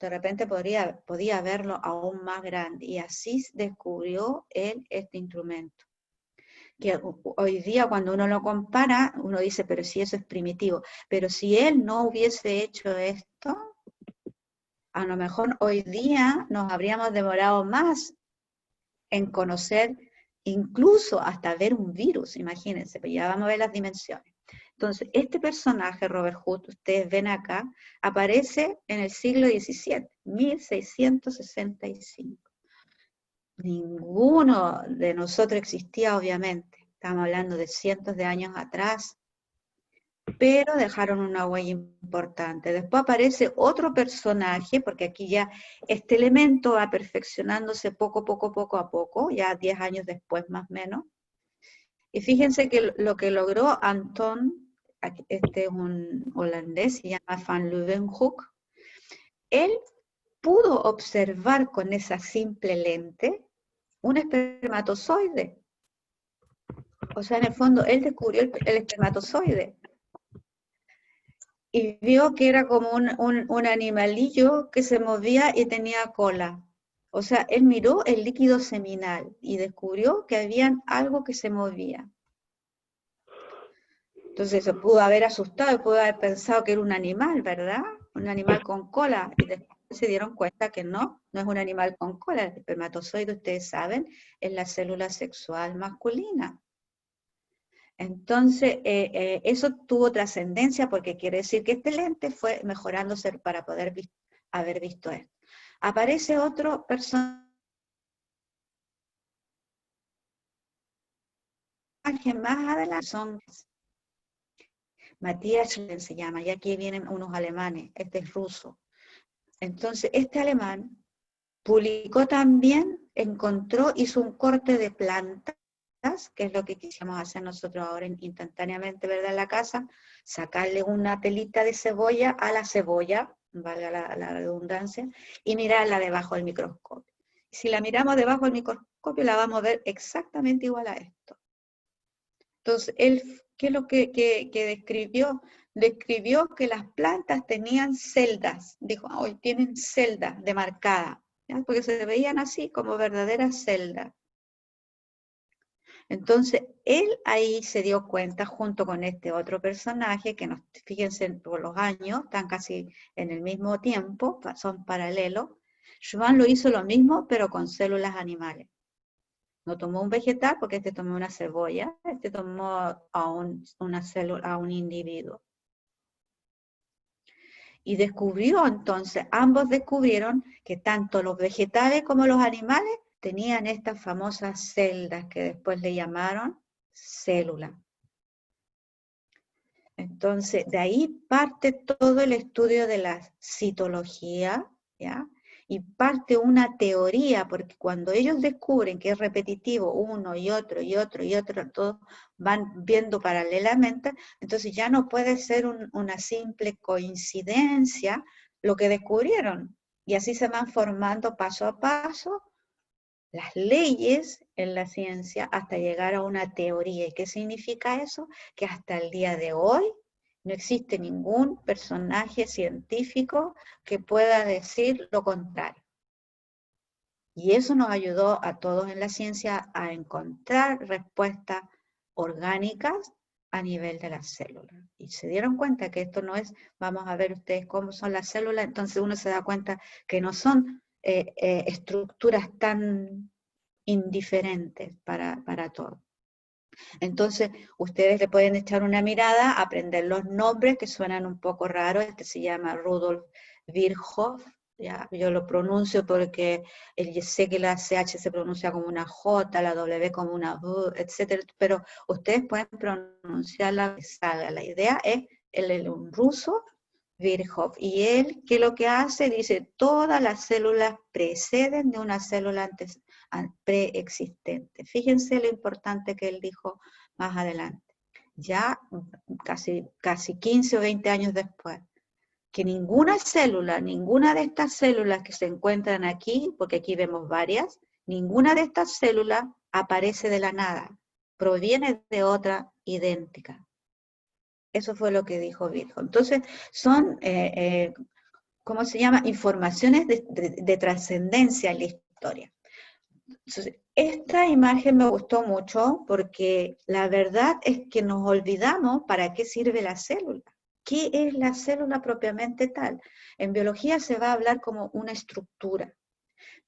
de repente podía verlo aún más grande. Y así descubrió él este instrumento. que hoy día cuando uno lo compara, uno dice, pero si eso es primitivo. Pero si él no hubiese hecho esto, a lo mejor hoy día nos habríamos demorado más en conocer, incluso hasta ver un virus, imagínense, pues ya vamos a ver las dimensiones. Entonces, este personaje, Robert Hood, ustedes ven acá, aparece en el siglo XVII, 1665. Ninguno de nosotros existía, obviamente. Estamos hablando de cientos de años atrás, pero dejaron una huella importante. Después aparece otro personaje, porque aquí ya este elemento va perfeccionándose poco a poco, ya 10 años después más o menos. Y fíjense que lo que logró Anton, este es un holandés, se llama Van Leeuwenhoek, él pudo observar con esa simple lente un espermatozoide. O sea, en el fondo, él descubrió el espermatozoide. Y vio que era como un animalillo que se movía y tenía cola. O sea, él miró el líquido seminal y descubrió que había algo que se movía. Entonces se pudo haber asustado y pudo haber pensado que era un animal, ¿verdad? Un animal con cola. Y después se dieron cuenta que no es un animal con cola. El espermatozoide, ustedes saben, es la célula sexual masculina. Entonces, eso tuvo trascendencia porque quiere decir que este lente fue mejorándose para poder haber visto esto. Aparece otro personaje más adelante, son Matías se llama, y aquí vienen unos alemanes, este es ruso. Entonces, este alemán publicó también, hizo un corte de plantas, que es lo que quisimos hacer nosotros ahora instantáneamente, ¿verdad? En la casa, sacarle una pelita de cebolla a la cebolla, valga la redundancia, y mirarla debajo del microscopio. Si la miramos debajo del microscopio, la vamos a ver exactamente igual a esto. Entonces, él, ¿qué es lo que describió? Describió que las plantas tenían celdas, dijo, hoy tienen celdas demarcadas, ¿ya? Porque se veían así como verdaderas celdas. Entonces, él ahí se dio cuenta, junto con este otro personaje, que fíjense por los años, están casi en el mismo tiempo, son paralelos. Schwann lo hizo lo mismo, pero con células animales. No tomó un vegetal, porque este tomó una cebolla, este tomó una célula, a un individuo. Y descubrió entonces, ambos descubrieron que tanto los vegetales como los animales tenían estas famosas celdas que después le llamaron células. Entonces, de ahí parte todo el estudio de la citología, ¿ya? Y parte una teoría, porque cuando ellos descubren que es repetitivo uno y otro, todos van viendo paralelamente, entonces ya no puede ser una simple coincidencia lo que descubrieron. Y así se van formando paso a paso las leyes en la ciencia hasta llegar a una teoría. ¿Y qué significa eso? Que hasta el día de hoy no existe ningún personaje científico que pueda decir lo contrario. Y eso nos ayudó a todos en la ciencia a encontrar respuestas orgánicas a nivel de las células. Y se dieron cuenta que esto no es, vamos a ver ustedes cómo son las células, entonces uno se da cuenta que no son estructuras tan indiferentes para todos. Entonces, ustedes le pueden echar una mirada, aprender los nombres que suenan un poco raros. Este se llama Rudolf Virchow, ¿ya? Yo lo pronuncio porque sé que la CH se pronuncia como una J, la W como una V, etc. Pero ustedes pueden pronunciarla que salga. La idea es un ruso, Virchow, y él, ¿qué es lo que hace? Dice, todas las células preceden de una célula preexistente. Fíjense lo importante que él dijo más adelante. Ya casi 15 o 20 años después, que ninguna de estas células que se encuentran aquí, porque aquí vemos varias, ninguna de estas células aparece de la nada, proviene de otra idéntica. Eso fue lo que dijo Virchow. Entonces, son, ¿cómo se llama? Informaciones de trascendencia en la historia. Entonces, esta imagen me gustó mucho porque la verdad es que nos olvidamos para qué sirve la célula. ¿Qué es la célula propiamente tal? En biología se va a hablar como una estructura,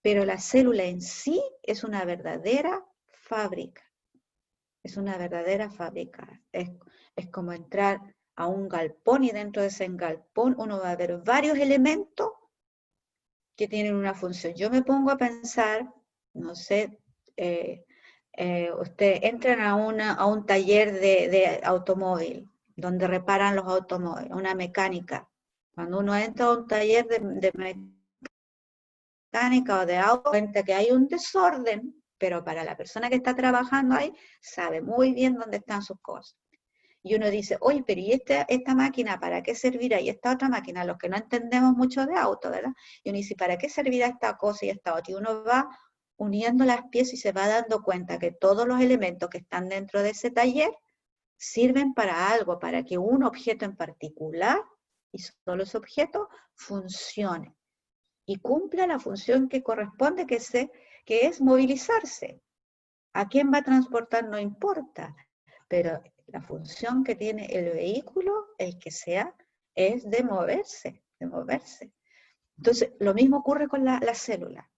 pero la célula en sí es una verdadera fábrica. Es una verdadera fábrica. Es como entrar a un galpón y dentro de ese galpón uno va a ver varios elementos que tienen una función. Yo me pongo a pensar, no sé, ustedes entran a un taller de automóvil, donde reparan los automóviles, una mecánica. Cuando uno entra a un taller de mecánica o de auto, cuenta que hay un desorden, pero para la persona que está trabajando ahí, sabe muy bien dónde están sus cosas. Y uno dice, oye, pero ¿y esta máquina para qué servirá? Y esta otra máquina, los que no entendemos mucho de auto, ¿verdad? Y uno dice, ¿para qué servirá esta cosa y esta otra? Y uno va uniendo las piezas y se va dando cuenta que todos los elementos que están dentro de ese taller sirven para algo, para que un objeto en particular, y solo ese objeto, funcione. Y cumpla la función que corresponde, que es movilizarse. ¿A quién va a transportar? No importa, pero la función que tiene el vehículo, el que sea, es de moverse, de moverse. Entonces, lo mismo ocurre con la célula.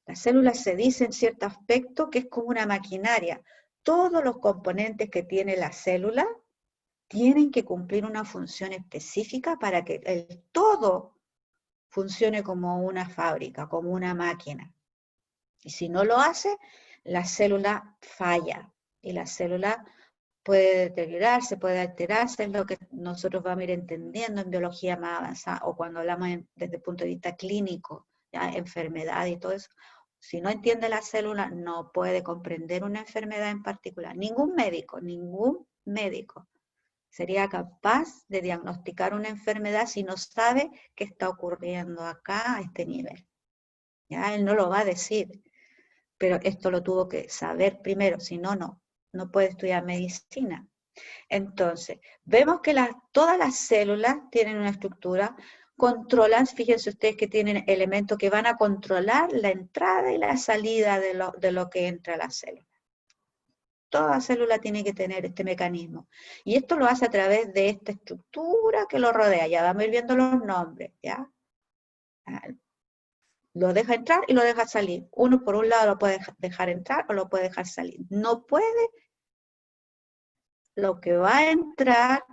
La célula se dice en cierto aspecto que es como una maquinaria. Todos los componentes que tiene la célula tienen que cumplir una función específica para que el todo funcione como una fábrica, como una máquina. Y si no lo hace, la célula falla y la célula puede deteriorarse, puede alterarse, es lo que nosotros vamos a ir entendiendo en biología más avanzada o cuando hablamos desde el punto de vista clínico, ¿ya? Enfermedad y todo eso. Si no entiende la célula, no puede comprender una enfermedad en particular. Ningún médico sería capaz de diagnosticar una enfermedad si no sabe qué está ocurriendo acá a este nivel. ¿Ya? Él no lo va a decir, pero esto lo tuvo que saber primero, si no, no puede estudiar medicina. Entonces, vemos que todas las células tienen una estructura, controlan, fíjense ustedes que tienen elementos que van a controlar la entrada y la salida de lo que entra a la célula. Toda célula tiene que tener este mecanismo. Y esto lo hace a través de esta estructura que lo rodea. Ya vamos a ir viendo los nombres, ¿ya? Lo deja entrar y lo deja salir. Uno por un lado lo puede dejar entrar o lo puede dejar salir. No puede lo que va a entrar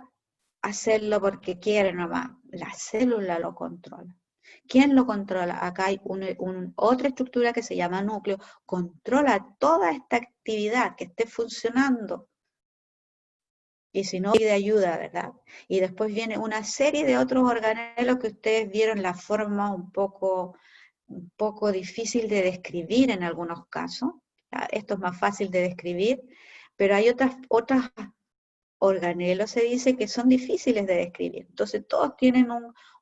hacerlo porque quiere nomás. La célula lo controla. ¿Quién lo controla? Acá hay otra estructura que se llama núcleo. Controla toda esta actividad que esté funcionando. Y si no, pide ayuda, ¿verdad? Y después viene una serie de otros organelos que ustedes vieron la forma un poco difícil de describir en algunos casos. Esto es más fácil de describir, pero hay otras organelos, se dice, que son difíciles de describir. Entonces todos tienen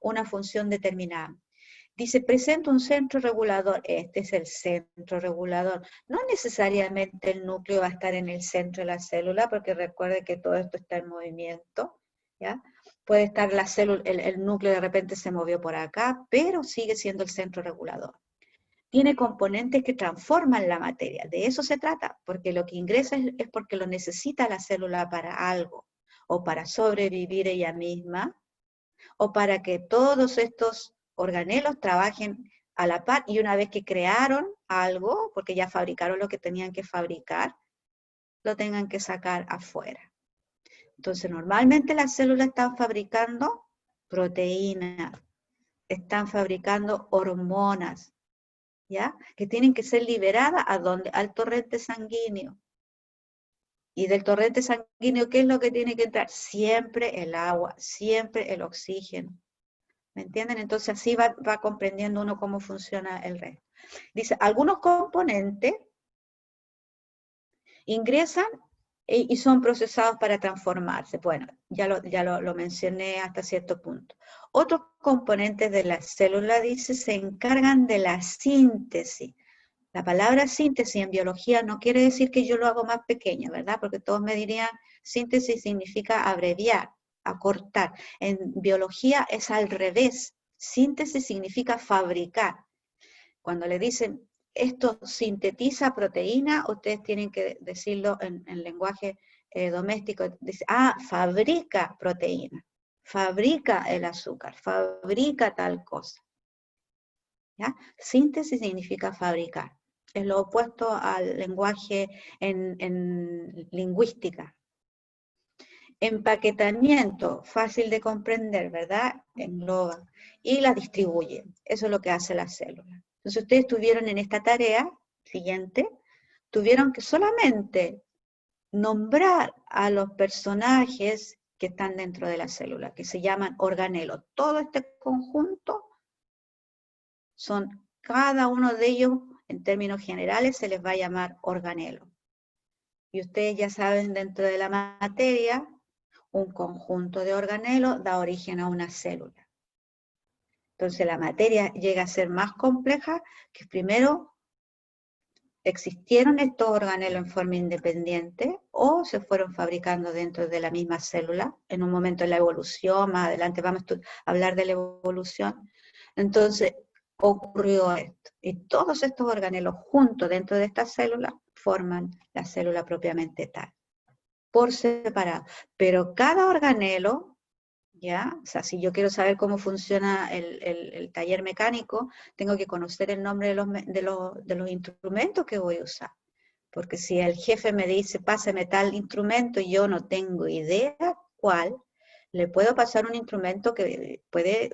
una función determinada. Dice, presenta un centro regulador. Este es el centro regulador. No necesariamente el núcleo va a estar en el centro de la célula, porque recuerde que todo esto está en movimiento, ¿ya? Puede estar la célula, el núcleo de repente se movió por acá, pero sigue siendo el centro regulador. Tiene componentes que transforman la materia. De eso se trata, porque lo que ingresa es porque lo necesita la célula para algo, o para sobrevivir ella misma, o para que todos estos organelos trabajen a la par, y una vez que crearon algo, porque ya fabricaron lo que tenían que fabricar, lo tengan que sacar afuera. Entonces, normalmente las células están fabricando proteínas, están fabricando hormonas, ¿ya? Que tienen que ser liberadas ¿a dónde? Al torrente sanguíneo. Y del torrente sanguíneo, ¿qué es lo que tiene que entrar? Siempre el agua, siempre el oxígeno. ¿Me entienden? Entonces así va comprendiendo uno cómo funciona el resto. Dice, algunos componentes ingresan y son procesados para transformarse. Bueno, ya lo mencioné hasta cierto punto. Otros componentes de la célula, dice, se encargan de la síntesis. La palabra síntesis en biología no quiere decir que yo lo hago más pequeño, ¿verdad? Porque todos me dirían, síntesis significa abreviar, acortar. En biología es al revés. Síntesis significa fabricar. Cuando le dicen, esto sintetiza proteína, ustedes tienen que decirlo en lenguaje doméstico, dice, fabrica proteína, fabrica el azúcar, fabrica tal cosa. ¿Ya? Síntesis significa fabricar. Es lo opuesto al lenguaje en lingüística. Empaquetamiento, fácil de comprender, ¿verdad? Engloba. Y la distribuye. Eso es lo que hace la célula. Entonces ustedes tuvieron en esta tarea siguiente, tuvieron que solamente nombrar a los personajes que están dentro de la célula, que se llaman organelos. Todo este conjunto son, cada uno de ellos, en términos generales, se les va a llamar organelo. Y ustedes ya saben, dentro de la materia, un conjunto de organelos da origen a una célula. Entonces la materia llega a ser más compleja, que primero existieron estos organelos en forma independiente o se fueron fabricando dentro de la misma célula, en un momento de la evolución, más adelante vamos a hablar de la evolución. Entonces ocurrió esto, y todos estos organelos juntos dentro de esta célula forman la célula propiamente tal, por separado. Pero cada organelo, ¿ya? O sea, si yo quiero saber cómo funciona el taller mecánico, tengo que conocer el nombre de los instrumentos que voy a usar. Porque si el jefe me dice, pásame tal instrumento, y yo no tengo idea cuál, le puedo pasar un instrumento que puede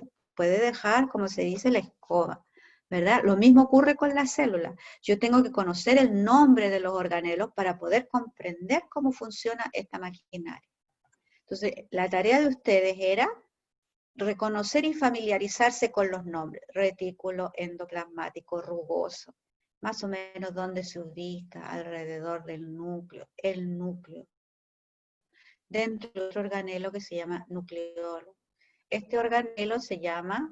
dejar, como se dice, la escoba, ¿verdad? Lo mismo ocurre con la célula. Yo tengo que conocer el nombre de los organelos para poder comprender cómo funciona esta maquinaria. Entonces, la tarea de ustedes era reconocer y familiarizarse con los nombres. Retículo endoplasmático rugoso. Más o menos dónde se ubica, alrededor del núcleo, el núcleo. Dentro de otro organelo que se llama nucleolo. Este organelo se llama,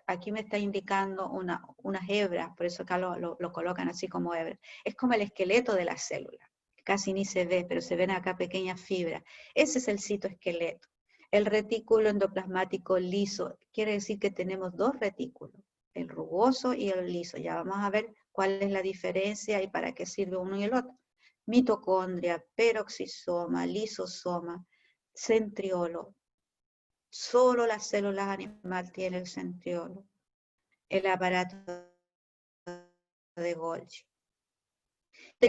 aquí me está indicando unas hebras, por eso acá lo colocan así como hebras. Es como el esqueleto de la célula. Casi ni se ve, pero se ven acá pequeñas fibras. Ese es el citoesqueleto. El retículo endoplasmático liso, quiere decir que tenemos dos retículos, el rugoso y el liso. Ya vamos a ver cuál es la diferencia y para qué sirve uno y el otro. Mitocondria, peroxisoma, lisosoma, centriolo. Solo las células animales tienen el centriolo. El aparato de Golgi.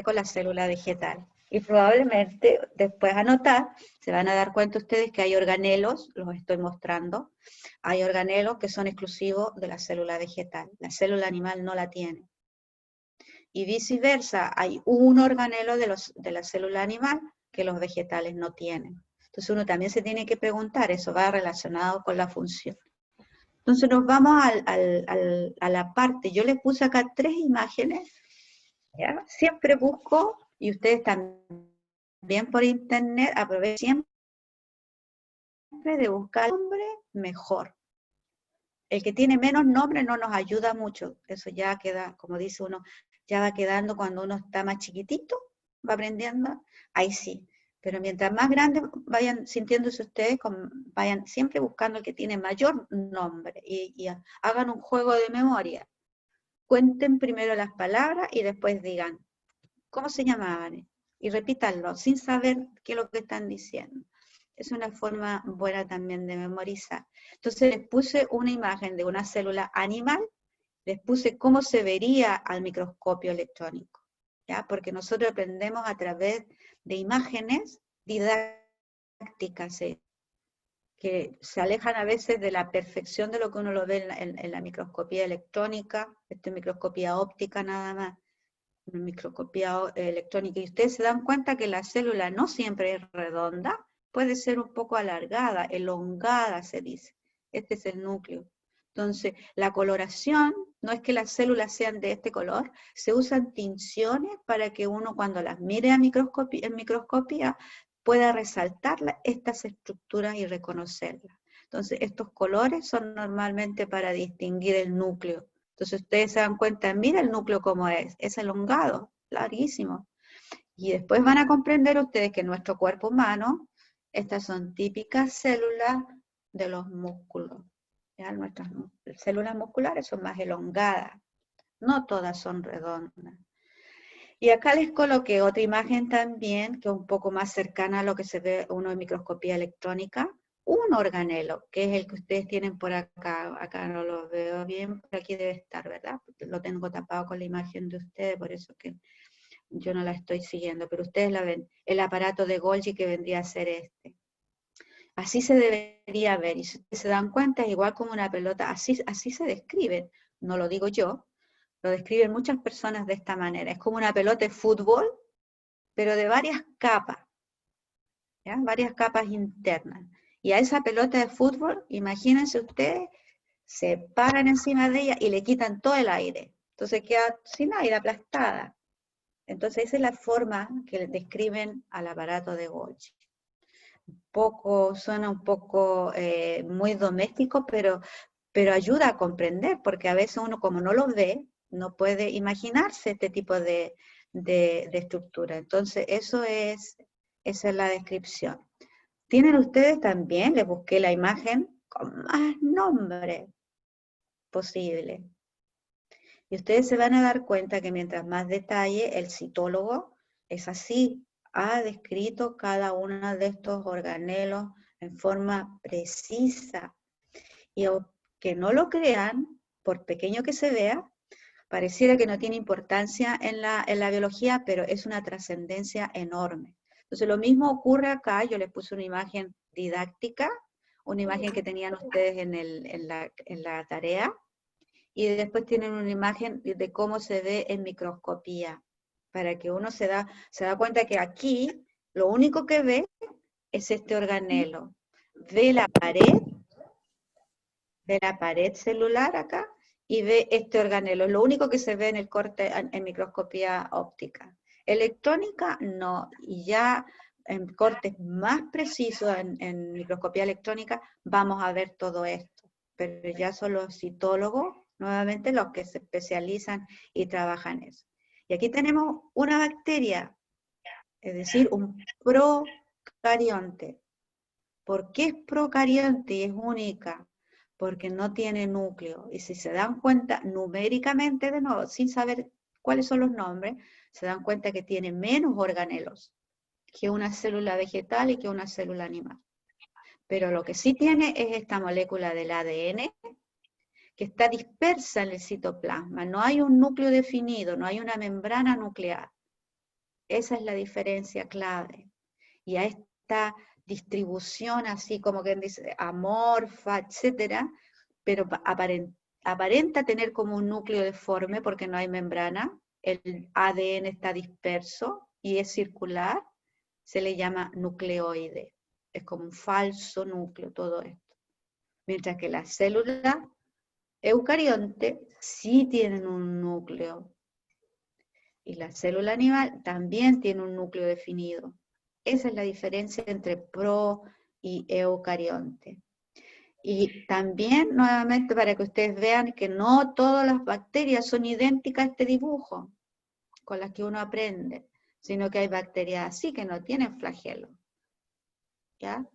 Con la célula vegetal. Y probablemente después anotar, se van a dar cuenta ustedes que hay organelos, los estoy mostrando, hay organelos que son exclusivos de la célula vegetal. La célula animal no la tiene. Y viceversa, hay un organelo de la célula animal que los vegetales no tienen. Entonces uno también se tiene que preguntar, eso va relacionado con la función. Entonces nos vamos a la parte, yo les puse acá 3 imágenes, ¿ya? Siempre busco, y ustedes también por internet, aprovechen siempre de buscar nombre mejor. El que tiene menos nombre no nos ayuda mucho, eso ya queda, como dice uno, ya va quedando cuando uno está más chiquitito, va aprendiendo, ahí sí. Pero mientras más grandes vayan sintiéndose ustedes, vayan siempre buscando el que tiene mayor nombre y hagan un juego de memoria. Cuenten primero las palabras y después digan, ¿cómo se llamaban? Y repítanlo, sin saber qué es lo que están diciendo. Es una forma buena también de memorizar. Entonces les puse una imagen de una célula animal, les puse cómo se vería al microscopio electrónico, ¿ya? Porque nosotros aprendemos a través de imágenes didácticas, que se alejan a veces de la perfección de lo que uno lo ve en la microscopía electrónica, esta microscopía óptica nada más, microscopía electrónica, y ustedes se dan cuenta que la célula no siempre es redonda, puede ser un poco alargada, elongada se dice. Este es el núcleo. Entonces, la coloración no es que las células sean de este color, se usan tinciones para que uno cuando las mire en microscopía pueda resaltar estas estructuras y reconocerlas. Entonces, estos colores son normalmente para distinguir el núcleo. Entonces ustedes se dan cuenta, mira el núcleo como es elongado, larguísimo. Y después van a comprender ustedes que en nuestro cuerpo humano, estas son típicas células de los músculos. ¿Ya? Nuestras células musculares son más elongadas, no todas son redondas. Y acá les coloqué otra imagen también, que es un poco más cercana a lo que se ve uno en microscopía electrónica, un organelo, que es el que ustedes tienen por acá. Acá no lo veo bien, por aquí debe estar, ¿verdad? Lo tengo tapado con la imagen de ustedes, por eso que yo no la estoy siguiendo, pero ustedes la ven, el aparato de Golgi que vendría a ser este. Así se debería ver, y si ustedes se dan cuenta, es igual como una pelota, así se describe, no lo digo yo, lo describen muchas personas de esta manera, es como una pelota de fútbol, pero de varias capas, ¿ya? Varias capas internas. Y a esa pelota de fútbol, imagínense ustedes, se paran encima de ella y le quitan todo el aire, entonces queda sin aire, aplastada. Entonces esa es la forma que describen al aparato de Golgi. Suena un poco muy doméstico, pero ayuda a comprender, porque a veces uno como no lo ve, no puede imaginarse este tipo de estructura. Entonces esa es la descripción. ¿Tienen ustedes también? Les busqué la imagen con más nombre posible. Y ustedes se van a dar cuenta que mientras más detalle, el citólogo es así, ha descrito cada uno de estos organelos en forma precisa. Y aunque no lo crean, por pequeño que se vea, pareciera que no tiene importancia en la biología, pero es una trascendencia enorme. Entonces lo mismo ocurre acá, yo les puse una imagen didáctica, una imagen que tenían ustedes en la tarea, y después tienen una imagen de cómo se ve en microscopía, para que uno se da cuenta que aquí lo único que ve es este organelo. Ve la pared celular acá, y ve este organelo. Lo único que se ve en el corte en microscopía óptica. Electrónica no, y ya en cortes más precisos en microscopía electrónica vamos a ver todo esto, pero ya son los citólogos, nuevamente los que se especializan y trabajan eso. Y aquí tenemos una bacteria, es decir, un procarionte. ¿Por qué es procarionte y es única? Porque no tiene núcleo. Y si se dan cuenta numéricamente, de nuevo, sin saber cuáles son los nombres, se dan cuenta que tiene menos organelos que una célula vegetal y que una célula animal. Pero lo que sí tiene es esta molécula del ADN que está dispersa en el citoplasma. No hay un núcleo definido, no hay una membrana nuclear. Esa es la diferencia clave. Y a esta distribución así como que dice amorfa, etcétera, pero aparenta tener como un núcleo deforme porque no hay membrana, el ADN está disperso y es circular, se le llama nucleoide. Es como un falso núcleo todo esto. Mientras que las células eucarionte sí tienen un núcleo. Y la célula animal también tiene un núcleo definido. Esa es la diferencia entre pro y eucarionte. Y también, nuevamente, para que ustedes vean que no todas las bacterias son idénticas a este dibujo con las que uno aprende, sino que hay bacterias así que no tienen flagelo. ¿Ya?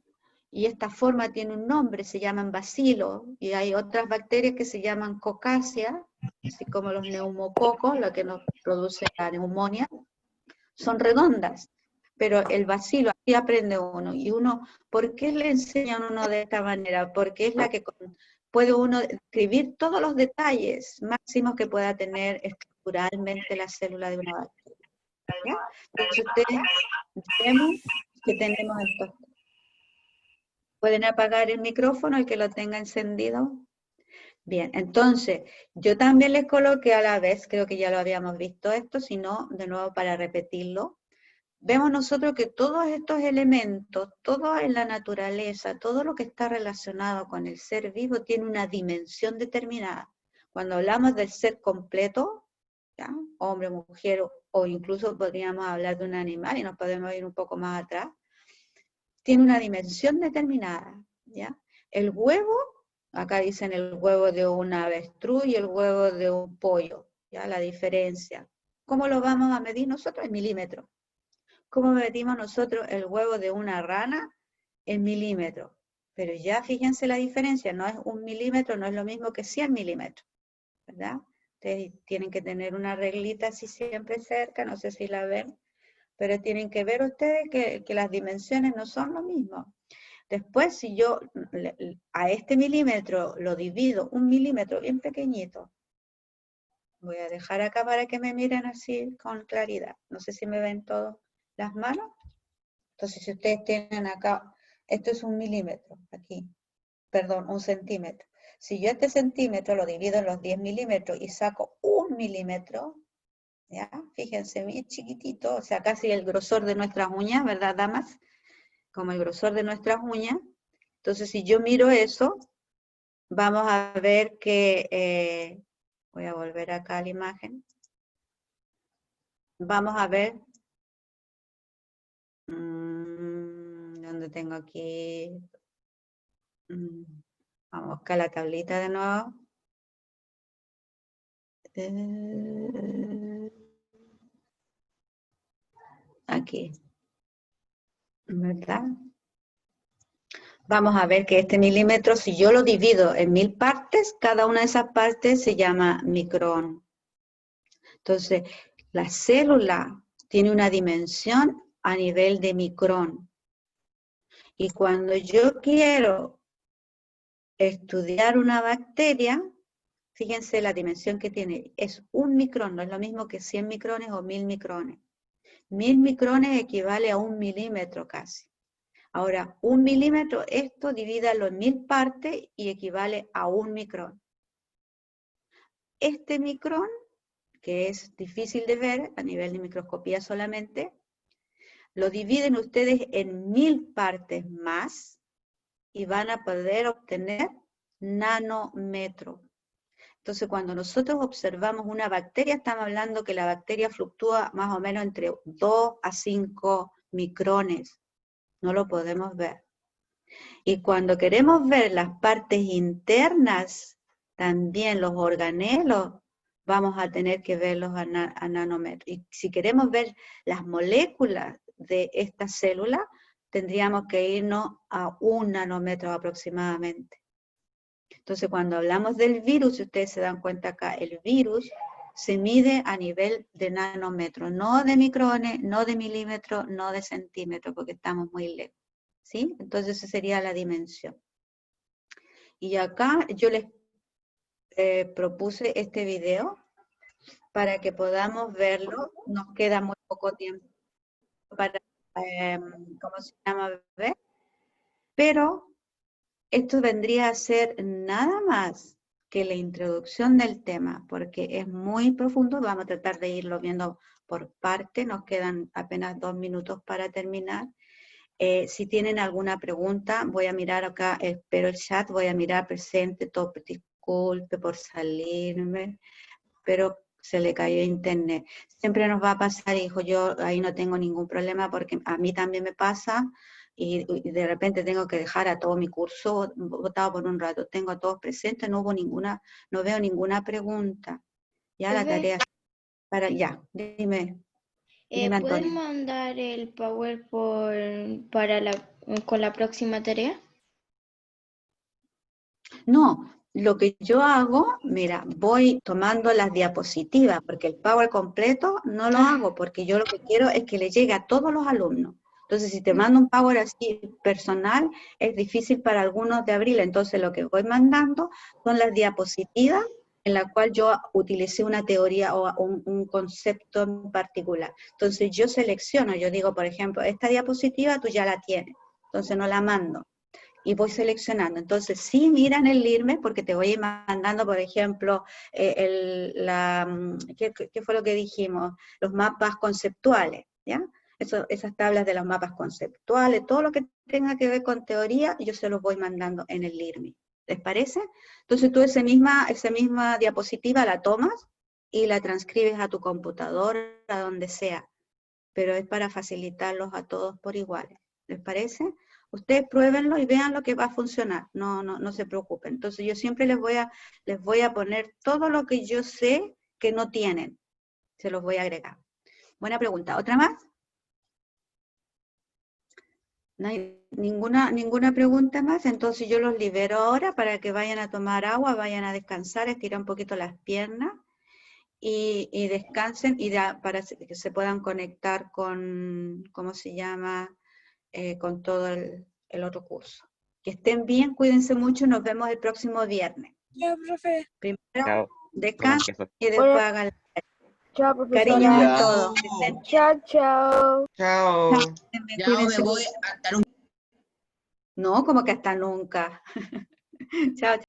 Y esta forma tiene un nombre, se llaman bacilos, y hay otras bacterias que se llaman cocácea, así como los neumococos, lo que nos produce la neumonía, son redondas, pero el bacilo, aquí aprende uno, y uno, ¿por qué le enseñan uno de esta manera? Porque es la que puede uno escribir todos los detalles máximos que pueda tener estructuralmente la célula de una bacteria. ¿Ya? Entonces ustedes vemos que tenemos estos. ¿Pueden apagar el micrófono el que lo tenga encendido? Bien, entonces, yo también les coloqué a la vez, creo que ya lo habíamos visto esto, si no, de nuevo para repetirlo. Vemos nosotros que todos estos elementos, todo en la naturaleza, todo lo que está relacionado con el ser vivo tiene una dimensión determinada. Cuando hablamos del ser completo, ¿ya? Hombre, mujer, o incluso podríamos hablar de un animal y nos podemos ir un poco más atrás, tiene una dimensión determinada, ¿ya? El huevo, acá dicen el huevo de una avestruz y el huevo de un pollo, ¿ya? La diferencia. ¿Cómo lo vamos a medir nosotros? En milímetros. ¿Cómo medimos nosotros el huevo de una rana? En milímetros. Pero ya fíjense la diferencia, no es 1 milímetro, no es lo mismo que 100 milímetros, ¿verdad? Ustedes tienen que tener una reglita así siempre cerca, no sé si la ven, pero tienen que ver ustedes que las dimensiones no son lo mismo. Después, si yo a este milímetro lo divido, 1 milímetro bien pequeñito, voy a dejar acá para que me miren así con claridad. No sé si me ven todas las manos. Entonces, si ustedes tienen acá, esto es 1 milímetro, aquí, perdón, 1 centímetro. Si yo este centímetro lo divido en los 10 milímetros y saco 1 milímetro, ¿ya? Fíjense, bien chiquitito, o sea, casi el grosor de nuestras uñas, ¿verdad, damas? Como el grosor de nuestras uñas. Entonces, si yo miro eso, vamos a ver que, voy a volver acá a la imagen. Vamos a ver, ¿dónde tengo aquí? Vamos a buscar la tablita de nuevo. Aquí, ¿verdad? Vamos a ver que este milímetro, si yo lo divido en 1000 partes, cada una de esas partes se llama micrón. Entonces, la célula tiene una dimensión a nivel de micrón. Y cuando yo quiero estudiar una bacteria, fíjense la dimensión que tiene. Es 1 micrón, no es lo mismo que 100 micrones o 1000 micrones. 1000 micrones equivale a 1 milímetro casi. Ahora, 1 milímetro, esto divídalo en 1000 partes y equivale a 1 micrón. Este micrón, que es difícil de ver a nivel de microscopía solamente, lo dividen ustedes en 1000 partes más y van a poder obtener nanómetro. Entonces, cuando nosotros observamos una bacteria, estamos hablando que la bacteria fluctúa más o menos entre 2 a 5 micrones. No lo podemos ver. Y cuando queremos ver las partes internas, también los organelos, vamos a tener que verlos a nanómetros. Y si queremos ver las moléculas de esta célula, tendríamos que irnos a 1 nanómetro aproximadamente. Entonces, cuando hablamos del virus, si ustedes se dan cuenta acá, el virus se mide a nivel de nanómetro, no de micrones, no de milímetros, no de centímetros, porque estamos muy lejos. ¿Sí? Entonces, esa sería la dimensión. Y acá yo les propuse este video para que podamos verlo. Nos queda muy poco tiempo para, ¿cómo se llama? ¿Ver? Pero esto vendría a ser nada más que la introducción del tema, porque es muy profundo. Vamos a tratar de irlo viendo por parte. Nos quedan apenas 2 minutos para terminar. Si tienen alguna pregunta, voy a mirar acá, espero el chat, voy a mirar presente, todo, disculpe por salirme, pero se le cayó internet. Siempre nos va a pasar, hijo, yo ahí no tengo ningún problema porque a mí también me pasa y de repente tengo que dejar a todo mi curso botado por un rato. Tengo a todos presentes, no veo ninguna pregunta. Ya la tarea, ya, dime. ¿Pueden mandar el Power con la próxima tarea? No, lo que yo hago, mira, voy tomando las diapositivas, porque el Power completo no lo hago, porque yo lo que quiero es que le llegue a todos los alumnos. Entonces, si te mando un Power así personal, es difícil para algunos de abrirlo. Entonces, lo que voy mandando son las diapositivas en la cual yo utilicé una teoría o un concepto en particular. Entonces, yo selecciono, yo digo, por ejemplo, esta diapositiva tú ya la tienes, entonces no la mando. Y voy seleccionando. Entonces, sí, miran el LIRME, porque te voy a ir mandando, por ejemplo, ¿qué fue lo que dijimos? Los mapas conceptuales, ¿ya? Esas tablas de los mapas conceptuales, todo lo que tenga que ver con teoría, yo se los voy mandando en el LIRME. ¿Les parece? Entonces tú esa misma diapositiva la tomas y la transcribes a tu computadora, a donde sea. Pero es para facilitarlos a todos por igual. ¿Les parece? Ustedes pruébenlo y vean lo que va a funcionar, no se preocupen. Entonces yo siempre les voy a poner todo lo que yo sé que no tienen, se los voy a agregar. Buena pregunta. ¿Otra más? ¿No hay ninguna pregunta más? Entonces yo los libero ahora para que vayan a tomar agua, vayan a descansar, estirar un poquito las piernas y descansen y para que se puedan conectar con, ¿cómo se llama? Con todo el otro curso. Que estén bien, cuídense mucho, nos vemos el próximo viernes. Ya, profe. Primero Chao. descansen Coman queso. y después hagan Chao, profesora. cariños a Ya. todos. Que estén bien. Chao, chao. Chao. Cuídense Ya me mucho. voy hasta un No, como que hasta nunca. Chao.